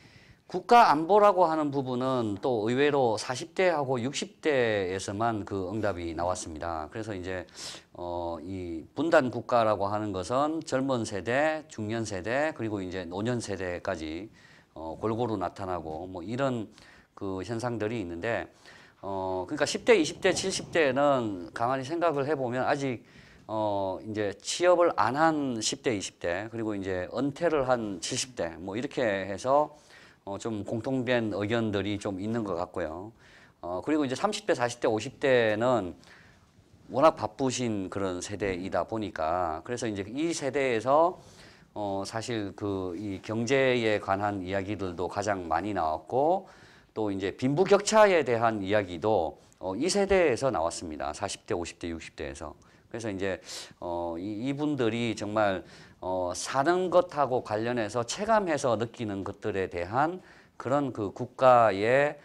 국가 안보라고 하는 부분은 또 의외로 40대하고 60대에서만 그 응답이 나왔습니다. 그래서 이제 이 분단 국가라고 하는 것은 젊은 세대, 중년 세대, 그리고 이제 노년 세대까지 골고루 나타나고 뭐 이런 그 현상들이 있는데 그러니까 10대, 20대, 70대는 가만히 생각을 해보면 아직 이제 취업을 안 한 10대, 20대, 그리고 이제 은퇴를 한 70대, 뭐 이렇게 해서 좀 공통된 의견들이 좀 있는 것 같고요. 그리고 이제 30대, 40대, 50대는 워낙 바쁘신 그런 세대이다 보니까 그래서 이제 이 세대에서 사실 그 이 경제에 관한 이야기들도 가장 많이 나왔고 또 이제 빈부격차에 대한 이야기도 이 세대에서 나왔습니다. 40대, 50대, 60대에서. 그래서 이제 이분들이 정말 사는 것하고 관련해서 체감해서 느끼는 것들에 대한 그런 그 국가의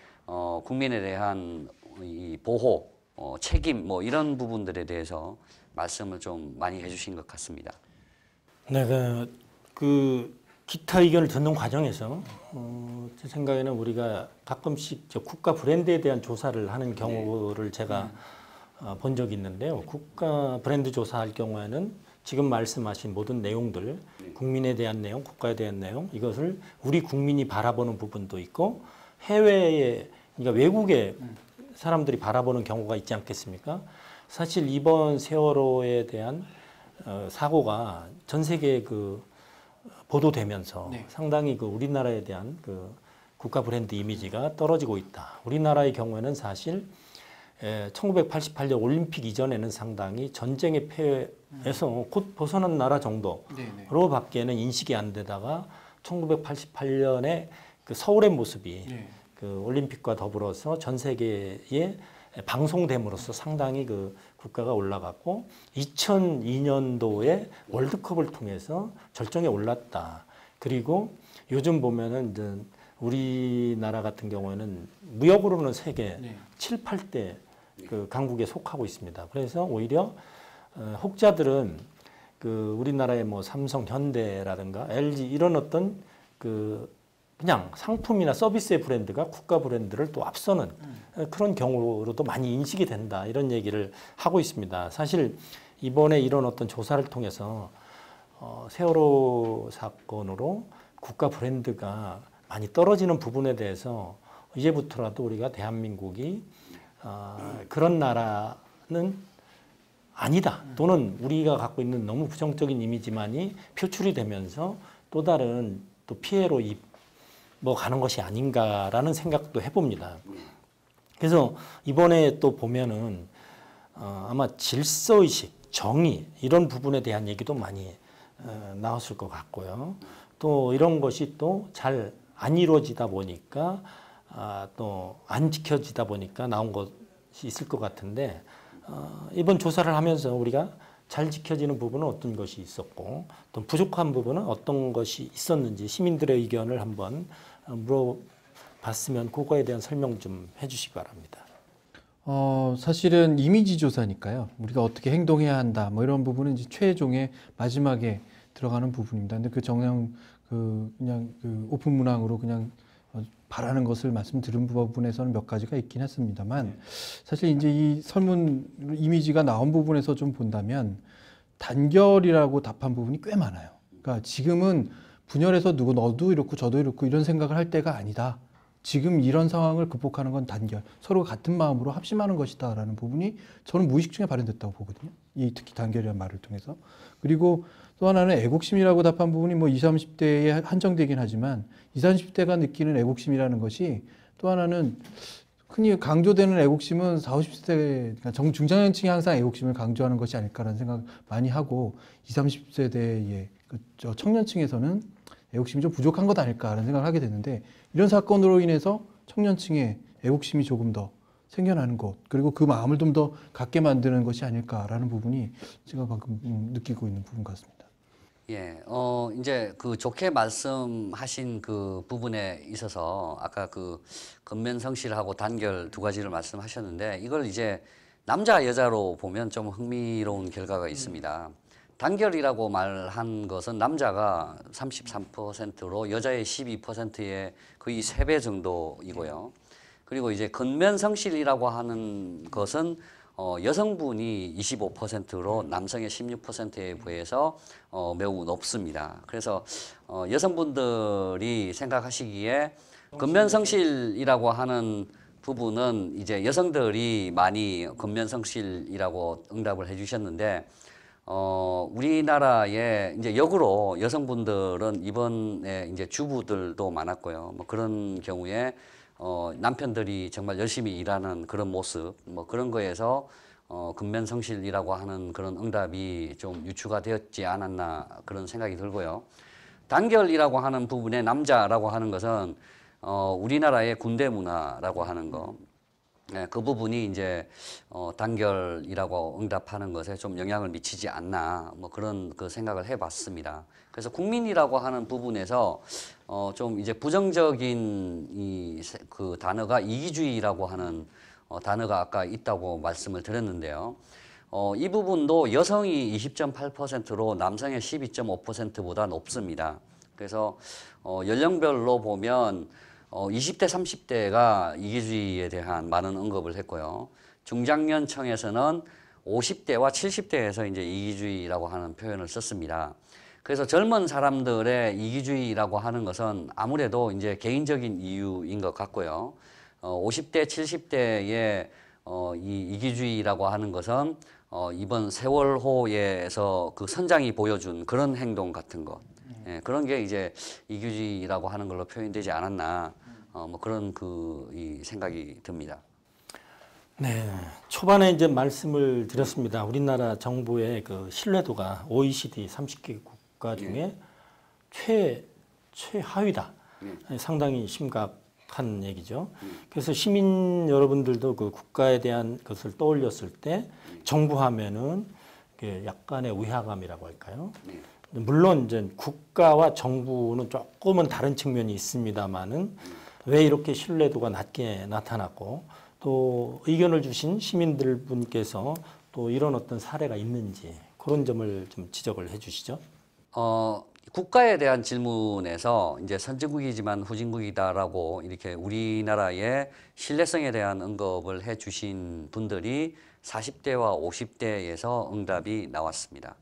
국민에 대한 이 보호, 책임 뭐 이런 부분들에 대해서 말씀을 좀 많이 해주신 것 같습니다. 네, 그 기타 의견을 듣는 과정에서 제 생각에는 우리가 가끔씩 저 국가 브랜드에 대한 조사를 하는 경우를 제가 본 적이 있는데요. 국가 브랜드 조사할 경우에는 지금 말씀하신 모든 내용들, 국민에 대한 내용, 국가에 대한 내용, 이것을 우리 국민이 바라보는 부분도 있고 해외에, 그러니까 외국에 사람들이 바라보는 경우가 있지 않겠습니까? 사실 이번 세월호에 대한 사고가 전 세계에 그 보도되면서 상당히 그 우리나라에 대한 그 국가 브랜드 이미지가 떨어지고 있다. 우리나라의 경우에는 사실 1988년 올림픽 이전에는 상당히 전쟁의 폐해에서 곧 벗어난 나라 정도로 밖에는 인식이 안 되다가 1988년에 그 서울의 모습이 그 올림픽과 더불어서 전 세계에 방송됨으로써 상당히 그 국가가 올라갔고 2002년도에 월드컵을 통해서 절정에 올랐다. 그리고 요즘 보면은 이제 우리나라 같은 경우에는 무역으로는 세계 7, 8대 그 강국에 속하고 있습니다. 그래서 오히려 혹자들은 그 우리나라의 뭐 삼성, 현대라든가 LG 이런 어떤 그 그냥 상품이나 서비스의 브랜드가 국가 브랜드를 또 앞서는 그런 경우로도 많이 인식이 된다. 이런 얘기를 하고 있습니다. 사실 이번에 이런 어떤 조사를 통해서 세월호 사건으로 국가 브랜드가 많이 떨어지는 부분에 대해서 이제부터라도 우리가 대한민국이 그런 나라는 아니다. 또는 우리가 갖고 있는 너무 부정적인 이미지만이 표출이 되면서 또 다른 또 피해로 뭐 가는 것이 아닌가라는 생각도 해봅니다. 그래서 이번에 또 보면은 아마 질서의식, 정의 이런 부분에 대한 얘기도 많이 나왔을 것 같고요. 또 이런 것이 또 잘 안 이루어지다 보니까 또 안 지켜지다 보니까 나온 것이 있을 것 같은데 이번 조사를 하면서 우리가 잘 지켜지는 부분은 어떤 것이 있었고 또 부족한 부분은 어떤 것이 있었는지 시민들의 의견을 한번 물어봤으면 그거에 대한 설명 좀 해주시기 바랍니다. 사실은 이미지 조사니까요. 우리가 어떻게 행동해야 한다, 뭐 이런 부분은 이제 최종의 마지막에 들어가는 부분입니다. 근데 그 그냥 그 오픈 문항으로 그냥 바라는 것을 말씀 들은 부분에서는 몇 가지가 있긴 했습니다만 사실 이제 이 설문 이미지가 나온 부분에서 좀 본다면 단결이라고 답한 부분이 꽤 많아요. 그러니까 지금은 분열해서 너도 이렇고 저도 이렇고 이런 생각을 할 때가 아니다. 지금 이런 상황을 극복하는 건 단결, 서로 같은 마음으로 합심하는 것이다라는 부분이 저는 무의식 중에 발현됐다고 보거든요. 이 특히 단결이라는 말을 통해서. 그리고 또 하나는 애국심이라고 답한 부분이 뭐 20, 30대에 한정되긴 하지만 20, 30대가 느끼는 애국심이라는 것이 또 하나는 흔히 강조되는 애국심은 40, 50대, 그러니까 중장년층이 항상 애국심을 강조하는 것이 아닐까라는 생각 많이 하고 20, 30세대의 청년층에서는 애국심이 좀 부족한 것 아닐까라는 생각을 하게 됐는데 이런 사건으로 인해서 청년층의 애국심이 조금 더 생겨나는 것 그리고 그 마음을 좀 더 갖게 만드는 것이 아닐까라는 부분이 제가 방금 느끼고 있는 부분 같습니다. 예, 이제 그 좋게 말씀하신 그 부분에 있어서 아까 그 근면성실하고 단결 두 가지를 말씀하셨는데 이걸 이제 남자 여자로 보면 좀 흥미로운 결과가 있습니다. 단결이라고 말한 것은 남자가 33%로 여자의 12%의 거의 3배 정도이고요. 그리고 이제 근면성실이라고 하는 것은 여성분이 25%로 남성의 16%에 비해서 매우 높습니다. 그래서 여성분들이 생각하시기에 근면성실이라고 하는 부분은 이제 여성들이 많이 근면성실이라고 응답을 해주셨는데 우리나라에 이제 역으로 여성분들은 이번에 이제 주부들도 많았고요. 뭐 그런 경우에 남편들이 정말 열심히 일하는 그런 모습, 뭐 그런 거에서 근면성실이라고 하는 그런 응답이 좀 유추가 되었지 않았나 그런 생각이 들고요. 단결이라고 하는 부분에 남자라고 하는 것은 우리나라의 군대 문화라고 하는 거, 네, 그 부분이 이제 단결이라고 응답하는 것에 좀 영향을 미치지 않나 뭐 그런 그 생각을 해봤습니다. 그래서 국민이라고 하는 부분에서 좀 이제 부정적인 그 단어가 이기주의라고 하는 단어가 아까 있다고 말씀을 드렸는데요. 이 부분도 여성이 20.8%로 남성의 12.5%보다 높습니다. 그래서 연령별로 보면 20대, 30대가 이기주의에 대한 많은 언급을 했고요. 중장년층에서는 50대와 70대에서 이제 이기주의라고 하는 표현을 썼습니다. 그래서 젊은 사람들의 이기주의라고 하는 것은 아무래도 이제 개인적인 이유인 것 같고요. 50대, 70대의 이 이기주의라고 하는 것은 이번 세월호에서 그 선장이 보여준 그런 행동 같은 것, 예, 그런 게 이제 이기주의라고 하는 걸로 표현되지 않았나, 뭐 그런 이 생각이 듭니다. 네, 초반에 이제 말씀을 드렸습니다. 우리나라 정부의 그 신뢰도가 OECD 30개 국가 중에 최하위다. 상당히 심각한 얘기죠. 그래서 시민 여러분들도 그 국가에 대한 것을 떠올렸을 때 정부 하면은 약간의 의아감이라고 할까요? 물론 이제 국가와 정부는 조금은 다른 측면이 있습니다만은 왜 이렇게 신뢰도가 낮게 나타났고 또 의견을 주신 시민들 분께서 또 이런 어떤 사례가 있는지 그런 점을 좀 지적을 해 주시죠. 국가에 대한 질문에서 이제 선진국이지만 후진국이다라고 이렇게 우리나라의 신뢰성에 대한 언급을 해 주신 분들이 40대와 50대에서 응답이 나왔습니다.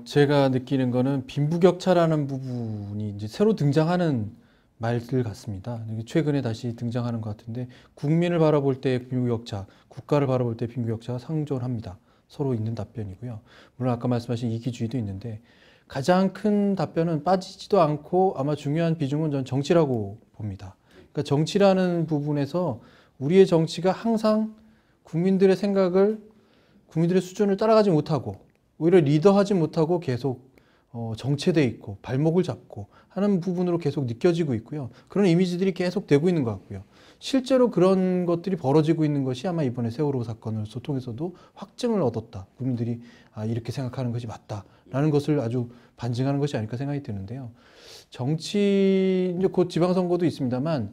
제가 느끼는 거는 빈부격차라는 부분이 이제 새로 등장하는 말들 같습니다. 최근에 다시 등장하는 것 같은데 국민을 바라볼 때 빈부격차, 국가를 바라볼 때 빈부격차가 상존합니다. 서로 있는 답변이고요. 물론 아까 말씀하신 이기주의도 있는데 가장 큰 답변은 빠지지도 않고 아마 중요한 비중은 전 정치라고 봅니다. 그러니까 정치라는 부분에서 우리의 정치가 항상 국민들의 생각을, 국민들의 수준을 따라가지 못하고 오히려 리더하지 못하고 계속 정체돼 있고 발목을 잡고 하는 부분으로 계속 느껴지고 있고요. 그런 이미지들이 계속 되고 있는 것 같고요. 실제로 그런 것들이 벌어지고 있는 것이 아마 이번에 세월호 사건을 통해서도 확증을 얻었다. 국민들이 이렇게 생각하는 것이 맞다라는 것을 아주 반증하는 것이 아닐까 생각이 드는데요. 정치, 이제 곧 지방선거도 있습니다만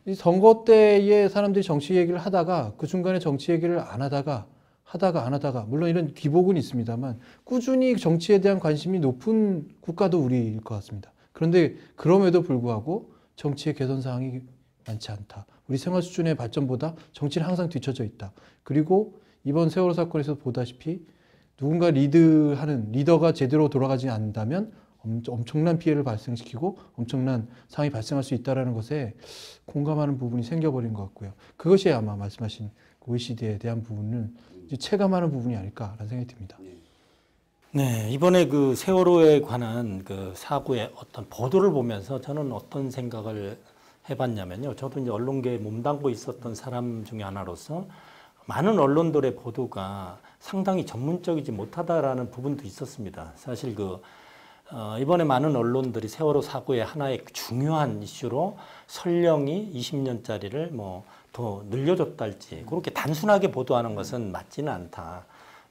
이 선거 때에 사람들이 정치 얘기를 하다가 그 중간에 정치 얘기를 안 하다가 안 하다가 물론 이런 기복은 있습니다만 꾸준히 정치에 대한 관심이 높은 국가도 우리일 것 같습니다. 그런데 그럼에도 불구하고 정치의 개선 사항이 많지 않다. 우리 생활 수준의 발전보다 정치는 항상 뒤처져 있다. 그리고 이번 세월호 사건에서 보다시피 누군가 리드하는 리더가 제대로 돌아가지 않는다면 엄청난 피해를 발생시키고 엄청난 상황이 발생할 수 있다는 것에 공감하는 부분이 생겨버린 것 같고요. 그것이 아마 말씀하신 OECD에 대한 부분을 이제 체감하는 부분이 아닐까라는 생각이 듭니다. 네, 이번에 그 세월호에 관한 그 사고의 어떤 보도를 보면서 저는 어떤 생각을 해봤냐면요. 저도 이제 언론계에 몸담고 있었던 사람 중에 하나로서 많은 언론들의 보도가 상당히 전문적이지 못하다라는 부분도 있었습니다. 사실 이번에 많은 언론들이 세월호 사고의 하나의 중요한 이슈로 설령이 20년짜리를 뭐 더 늘려줬달지 그렇게 단순하게 보도하는 것은 맞지는 않다.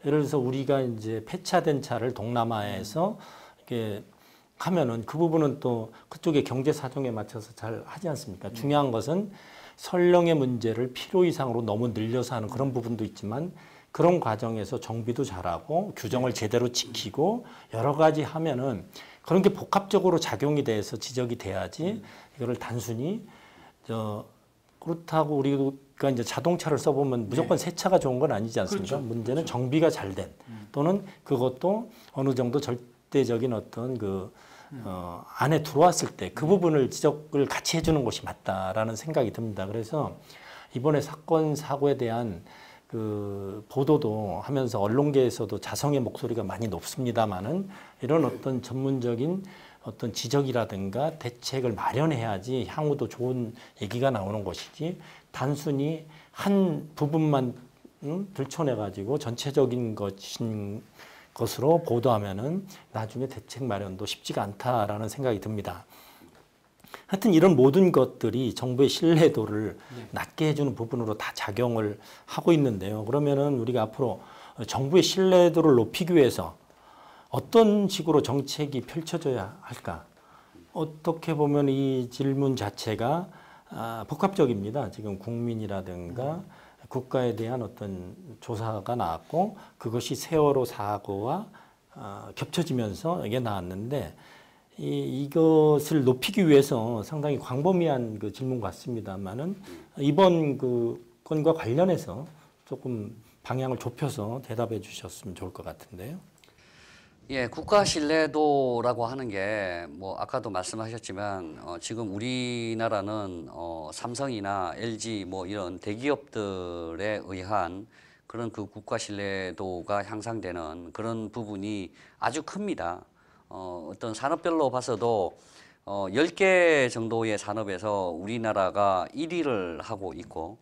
예를 들어서 우리가 이제 폐차된 차를 동남아에서 이렇게 하면은 그 부분은 또 그쪽의 경제 사정에 맞춰서 잘 하지 않습니까? 중요한 것은 설령의 문제를 필요 이상으로 너무 늘려서 하는 그런 부분도 있지만 그런 과정에서 정비도 잘하고 규정을 제대로 지키고 여러 가지 하면은 그런 게 복합적으로 작용이 돼서 지적이 돼야지 이거를 단순히 그렇다고 우리가 이제 자동차를 써보면 무조건 새 차가 좋은 건 아니지 않습니까? 그렇죠. 문제는 정비가 잘 된 또는 그것도 어느 정도 절대적인 어떤 안에 들어왔을 때 그 부분을 지적을 같이 해주는 것이 맞다라는 생각이 듭니다. 그래서 이번에 사건 사고에 대한 그 보도도 하면서 언론계에서도 자성의 목소리가 많이 높습니다만은 이런 어떤 전문적인 어떤 지적이라든가 대책을 마련해야지 향후도 좋은 얘기가 나오는 것이지 단순히 한 부분만 들춰내 가지고 전체적인 것으로 보도하면은 나중에 대책 마련도 쉽지가 않다라는 생각이 듭니다. 하여튼 이런 모든 것들이 정부의 신뢰도를 낮게 해주는 부분으로 다 작용을 하고 있는데요. 그러면은 우리가 앞으로 정부의 신뢰도를 높이기 위해서 어떤 식으로 정책이 펼쳐져야 할까? 어떻게 보면 이 질문 자체가 복합적입니다. 지금 국민이라든가 국가에 대한 어떤 조사가 나왔고 그것이 세월호 사고와 겹쳐지면서 이게 나왔는데 이것을 높이기 위해서 상당히 광범위한 그 질문 같습니다만은 이번 그 건과 관련해서 조금 방향을 좁혀서 대답해 주셨으면 좋을 것 같은데요. 예, 국가 신뢰도라고 하는 게 뭐 아까도 말씀하셨지만 지금 우리나라는 삼성이나 LG 뭐 이런 대기업들에 의한 그런 그 국가 신뢰도가 향상되는 그런 부분이 아주 큽니다. 어떤 산업별로 봐서도 10개 정도의 산업에서 우리나라가 1위를 하고 있고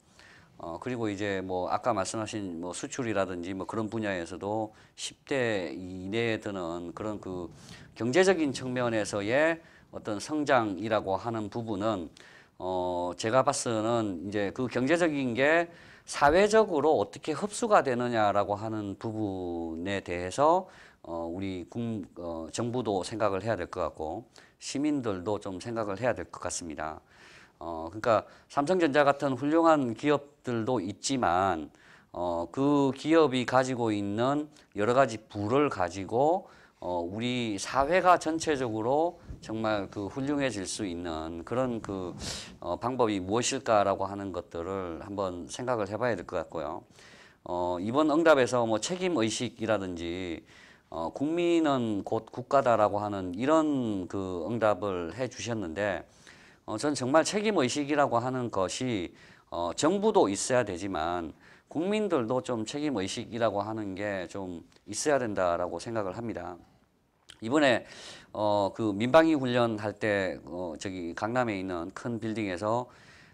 그리고 이제 뭐 아까 말씀하신 뭐 수출이라든지 뭐 그런 분야에서도 10대 이내에 드는 그런 그 경제적인 측면에서의 어떤 성장이라고 하는 부분은 제가 봤을 때는 이제 그 경제적인 게 사회적으로 어떻게 흡수가 되느냐라고 하는 부분에 대해서 우리 정부도 생각을 해야 될 것 같고 시민들도 좀 생각을 해야 될 것 같습니다. 그러니까 삼성전자 같은 훌륭한 기업들도 있지만 그 기업이 가지고 있는 여러 가지 부를 가지고 우리 사회가 전체적으로 정말 그 훌륭해질 수 있는 그런 그 방법이 무엇일까라고 하는 것들을 한번 생각을 해봐야 될 것 같고요. 이번 응답에서 뭐 책임 의식이라든지 국민은 곧 국가다라고 하는 이런 그 응답을 해주셨는데. 저는 정말 책임의식이라고 하는 것이 정부도 있어야 되지만 국민들도 좀 책임의식이라고 하는 게 좀 있어야 된다라고 생각을 합니다. 이번에 그 민방위 훈련할 때 저기 강남에 있는 큰 빌딩에서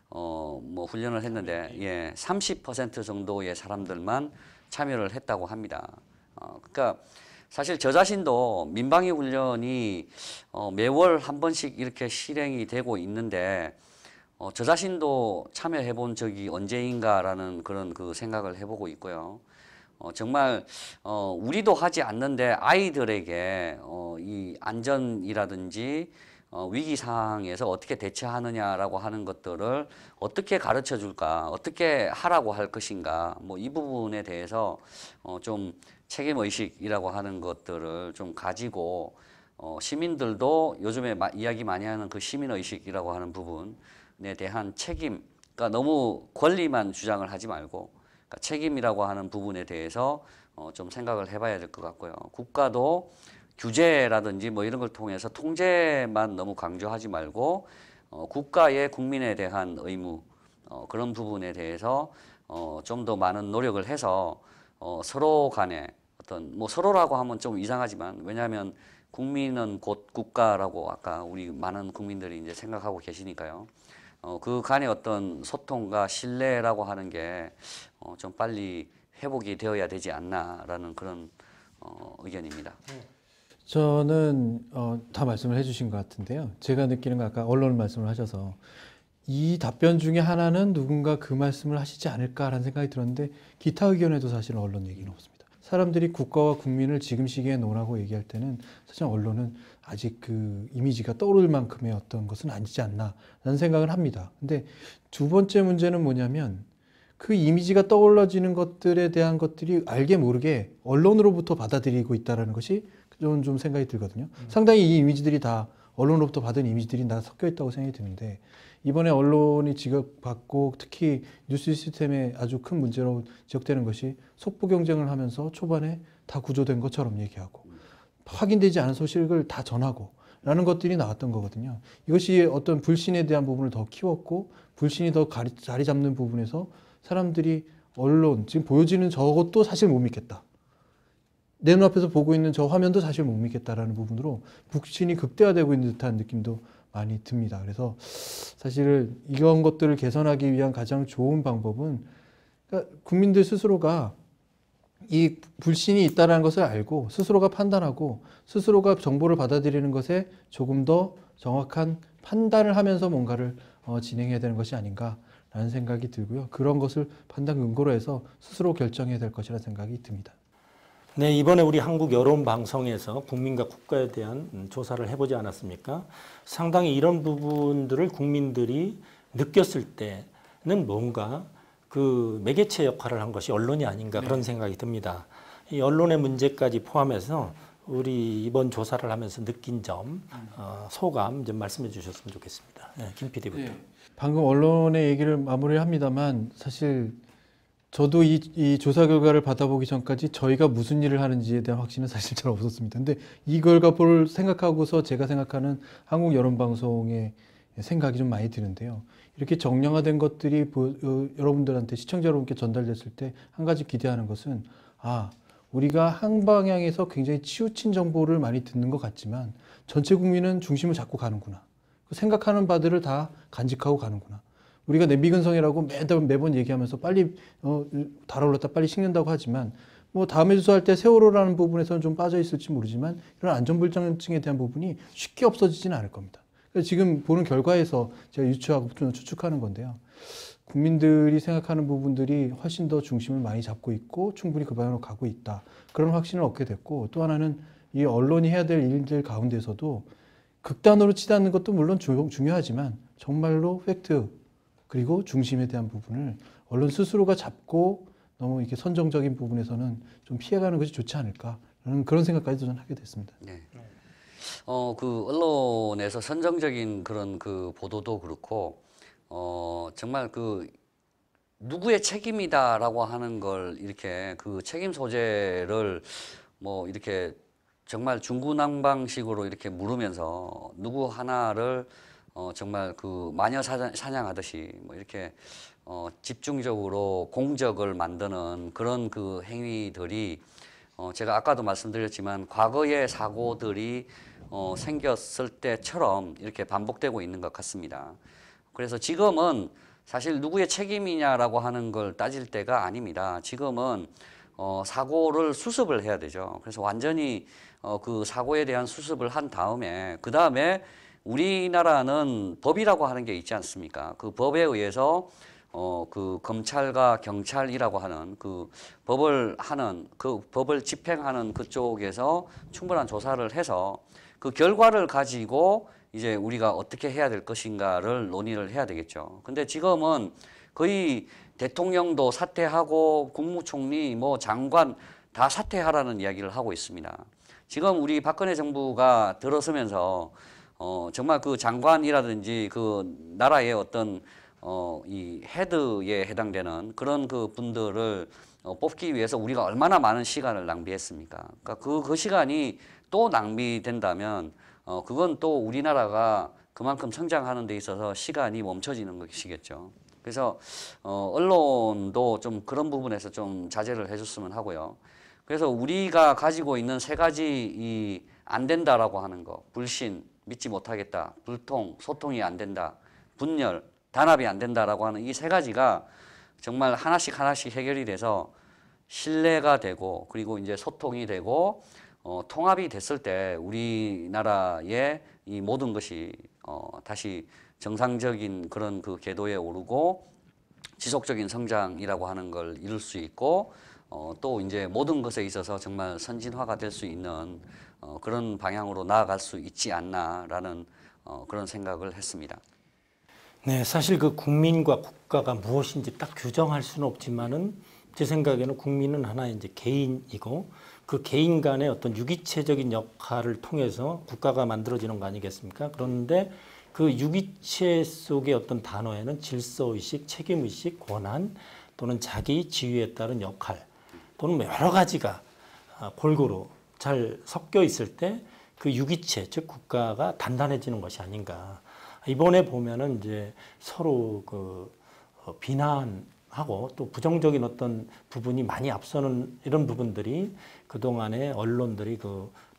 뭐 훈련을 했는데 예, 30% 정도의 사람들만 참여를 했다고 합니다. 그러니까 사실 저 자신도 민방위 훈련이 매월 한 번씩 이렇게 실행이 되고 있는데 저 자신도 참여해 본 적이 언제인가라는 그런 그 생각을 해보고 있고요. 정말 우리도 하지 않는데 아이들에게 이 안전이라든지 위기 상황에서 어떻게 대처하느냐라고 하는 것들을 어떻게 가르쳐 줄까, 어떻게 하라고 할 것인가, 뭐 이 부분에 대해서 좀 책임의식이라고 하는 것들을 좀 가지고 시민들도 요즘에 이야기 많이 하는 그 시민의식이라고 하는 부분에 대한 책임, 그러니까 너무 권리만 주장을 하지 말고 그러니까 책임이라고 하는 부분에 대해서 좀 생각을 해봐야 될 것 같고요. 국가도 규제라든지 뭐 이런 걸 통해서 통제만 너무 강조하지 말고 국가의 국민에 대한 의무 그런 부분에 대해서 좀 더 많은 노력을 해서 서로 간에 어떤 뭐 서로라고 하면 좀 이상하지만 왜냐하면 국민은 곧 국가라고 아까 우리 많은 국민들이 이제 생각하고 계시니까요. 그 간의 어떤 소통과 신뢰라고 하는 게 좀 빨리 회복이 되어야 되지 않나라는 그런 의견입니다. 저는 다 말씀을 해주신 것 같은데요. 제가 느끼는 건 아까 언론 말씀을 하셔서 이 답변 중에 하나는 누군가 그 말씀을 하시지 않을까라는 생각이 들었는데 기타 의견에도 사실은 언론 얘기는 없습니다. 사람들이 국가와 국민을 지금 시기에 놓으라고 얘기할 때는 사실 언론은 아직 그 이미지가 떠오를 만큼의 어떤 것은 아니지 않나라는 생각을 합니다. 근데 두 번째 문제는 뭐냐면 그 이미지가 떠올라지는 것들에 대한 것들이 알게 모르게 언론으로부터 받아들이고 있다는 것이 좀 생각이 들거든요. 상당히 이 이미지들이 다 언론으로부터 받은 이미지들이 다 섞여 있다고 생각이 드는데 이번에 언론이 지적받고 특히 뉴스 시스템에 아주 큰 문제로 지적되는 것이 속보 경쟁을 하면서 초반에 다 구조된 것처럼 얘기하고 확인되지 않은 소식을 다 전하고 라는 것들이 나왔던 거거든요. 이것이 어떤 불신에 대한 부분을 더 키웠고 불신이 더 자리 잡는 부분에서 사람들이 언론 지금 보여지는 저것도 사실 못 믿겠다. 내 눈앞에서 보고 있는 저 화면도 사실 못 믿겠다라는 부분으로 불신이 극대화되고 있는 듯한 느낌도 많이 듭니다. 그래서 사실 이런 것들을 개선하기 위한 가장 좋은 방법은 그러니까 국민들 스스로가 이 불신이 있다는 것을 알고 스스로가 판단하고 스스로가 정보를 받아들이는 것에 조금 더 정확한 판단을 하면서 뭔가를 진행해야 되는 것이 아닌가라는 생각이 들고요. 그런 것을 판단 근거로 해서 스스로 결정해야 될 것이라 생각이 듭니다. 네, 이번에 우리 한국 여론방송에서 국민과 국가에 대한 조사를 해보지 않았습니까? 상당히 이런 부분들을 국민들이 느꼈을 때는 뭔가 그 매개체 역할을 한 것이 언론이 아닌가 그런 생각이 듭니다. 이 언론의 문제까지 포함해서 우리 이번 조사를 하면서 느낀 점, 소감 좀 말씀해 주셨으면 좋겠습니다. 네, 김 PD부터. 방금 언론의 얘기를 마무리합니다만 사실 저도 이 조사 결과를 받아보기 전까지 저희가 무슨 일을 하는지에 대한 확신은 사실 잘 없었습니다. 근데 이 결과를 생각하고서 제가 생각하는 한국 여론방송의 생각이 좀 많이 드는데요. 이렇게 정량화된 것들이 여러분들한테, 시청자 여러분께 전달됐을 때 한 가지 기대하는 것은 우리가 한 방향에서 굉장히 치우친 정보를 많이 듣는 것 같지만 전체 국민은 중심을 잡고 가는구나. 생각하는 바들을 다 간직하고 가는구나. 우리가 냄비근성이라고 매번 얘기하면서 빨리 달아올랐다 빨리 식는다고 하지만 뭐 다음에 조사할 때 세월호라는 부분에서는 좀 빠져 있을지 모르지만 이런 안전불감증에 대한 부분이 쉽게 없어지지는 않을 겁니다. 그래서 지금 보는 결과에서 제가 유추하고 좀 추측하는 건데요. 국민들이 생각하는 부분들이 훨씬 더 중심을 많이 잡고 있고 충분히 그 방향으로 가고 있다. 그런 확신을 얻게 됐고, 또 하나는 이 언론이 해야 될 일들 가운데서도 극단으로 치닫는 것도 물론 중요하지만 정말로 팩트 그리고 중심에 대한 부분을 언론 스스로가 잡고 너무 이렇게 선정적인 부분에서는 좀 피해가는 것이 좋지 않을까라는 그런 생각까지도 저는 하게 됐습니다. 네. 그 언론에서 선정적인 그런 그 보도도 그렇고, 정말 그 누구의 책임이다라고 하는 걸 이렇게 그 책임 소재를 뭐 이렇게 정말 중구난방식으로 이렇게 물으면서 누구 하나를 정말 그 마녀 사냥하듯이 뭐 이렇게 집중적으로 공적을 만드는 그런 그 행위들이 제가 아까도 말씀드렸지만 과거의 사고들이 생겼을 때처럼 이렇게 반복되고 있는 것 같습니다. 그래서 지금은 사실 누구의 책임이냐라고 하는 걸 따질 때가 아닙니다. 지금은 사고를 수습을 해야 되죠. 그래서 완전히 그 사고에 대한 수습을 한 다음에 그 다음에 우리나라는 법이라고 하는 게 있지 않습니까? 그 법에 의해서 그 검찰과 경찰이라고 하는 그 법을 집행하는 그쪽에서 충분한 조사를 해서 그 결과를 가지고 이제 우리가 어떻게 해야 될 것인가를 논의를 해야 되겠죠. 근데 지금은 거의 대통령도 사퇴하고 국무총리 뭐 장관 다 사퇴하라는 이야기를 하고 있습니다. 지금 우리 박근혜 정부가 들어서면서 정말 그 장관이라든지 그 나라의 어떤 이 헤드에 해당되는 그런 그 분들을 뽑기 위해서 우리가 얼마나 많은 시간을 낭비했습니까? 그러니까 그 시간이 또 낭비된다면 그건 또 우리나라가 그만큼 성장하는 데 있어서 시간이 멈춰지는 것이겠죠. 그래서 언론도 좀 그런 부분에서 좀 자제를 해줬으면 하고요. 그래서 우리가 가지고 있는 세 가지 이 안 된다라고 하는 거, 불신, 믿지 못하겠다, 불통, 소통이 안 된다, 분열, 단합이 안 된다라고 하는 이 세 가지가 정말 하나씩 해결이 돼서 신뢰가 되고 그리고 이제 소통이 되고 통합이 됐을 때 우리나라의 이 모든 것이 다시 정상적인 그런 그 궤도에 오르고 지속적인 성장이라고 하는 걸 이룰 수 있고 또 이제 모든 것에 있어서 정말 선진화가 될 수 있는 그런 방향으로 나아갈 수 있지 않나라는 그런 생각을 했습니다. 네, 사실 그 국민과 국가가 무엇인지 딱 규정할 수는 없지만은 제 생각에는 국민은 하나의 이제 개인이고 그 개인 간의 어떤 유기체적인 역할을 통해서 국가가 만들어지는 거 아니겠습니까? 그런데 그 유기체 속의 어떤 단어에는 질서의식, 책임의식, 권한 또는 자기 지위에 따른 역할 또는 여러 가지가 골고루 잘 섞여 있을 때 그 유기체, 즉 국가가 단단해지는 것이 아닌가. 이번에 보면은 이제 서로 그 비난하는 하고 또 부정적인 어떤 부분이 많이 앞서는 이런 부분들이 그동안에 언론들이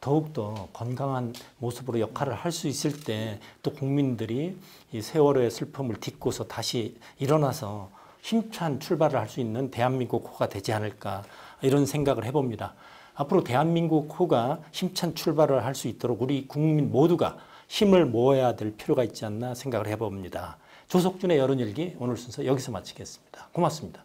더욱더 건강한 모습으로 역할을 할 수 있을 때 또 국민들이 이 세월호의 슬픔을 딛고서 다시 일어나서 힘찬 출발을 할 수 있는 대한민국 호가 되지 않을까 이런 생각을 해봅니다. 앞으로 대한민국 호가 힘찬 출발을 할 수 있도록 우리 국민 모두가 힘을 모아야 될 필요가 있지 않나 생각을 해봅니다. 조석준의 여론일기 오늘 순서 여기서 마치겠습니다. 고맙습니다.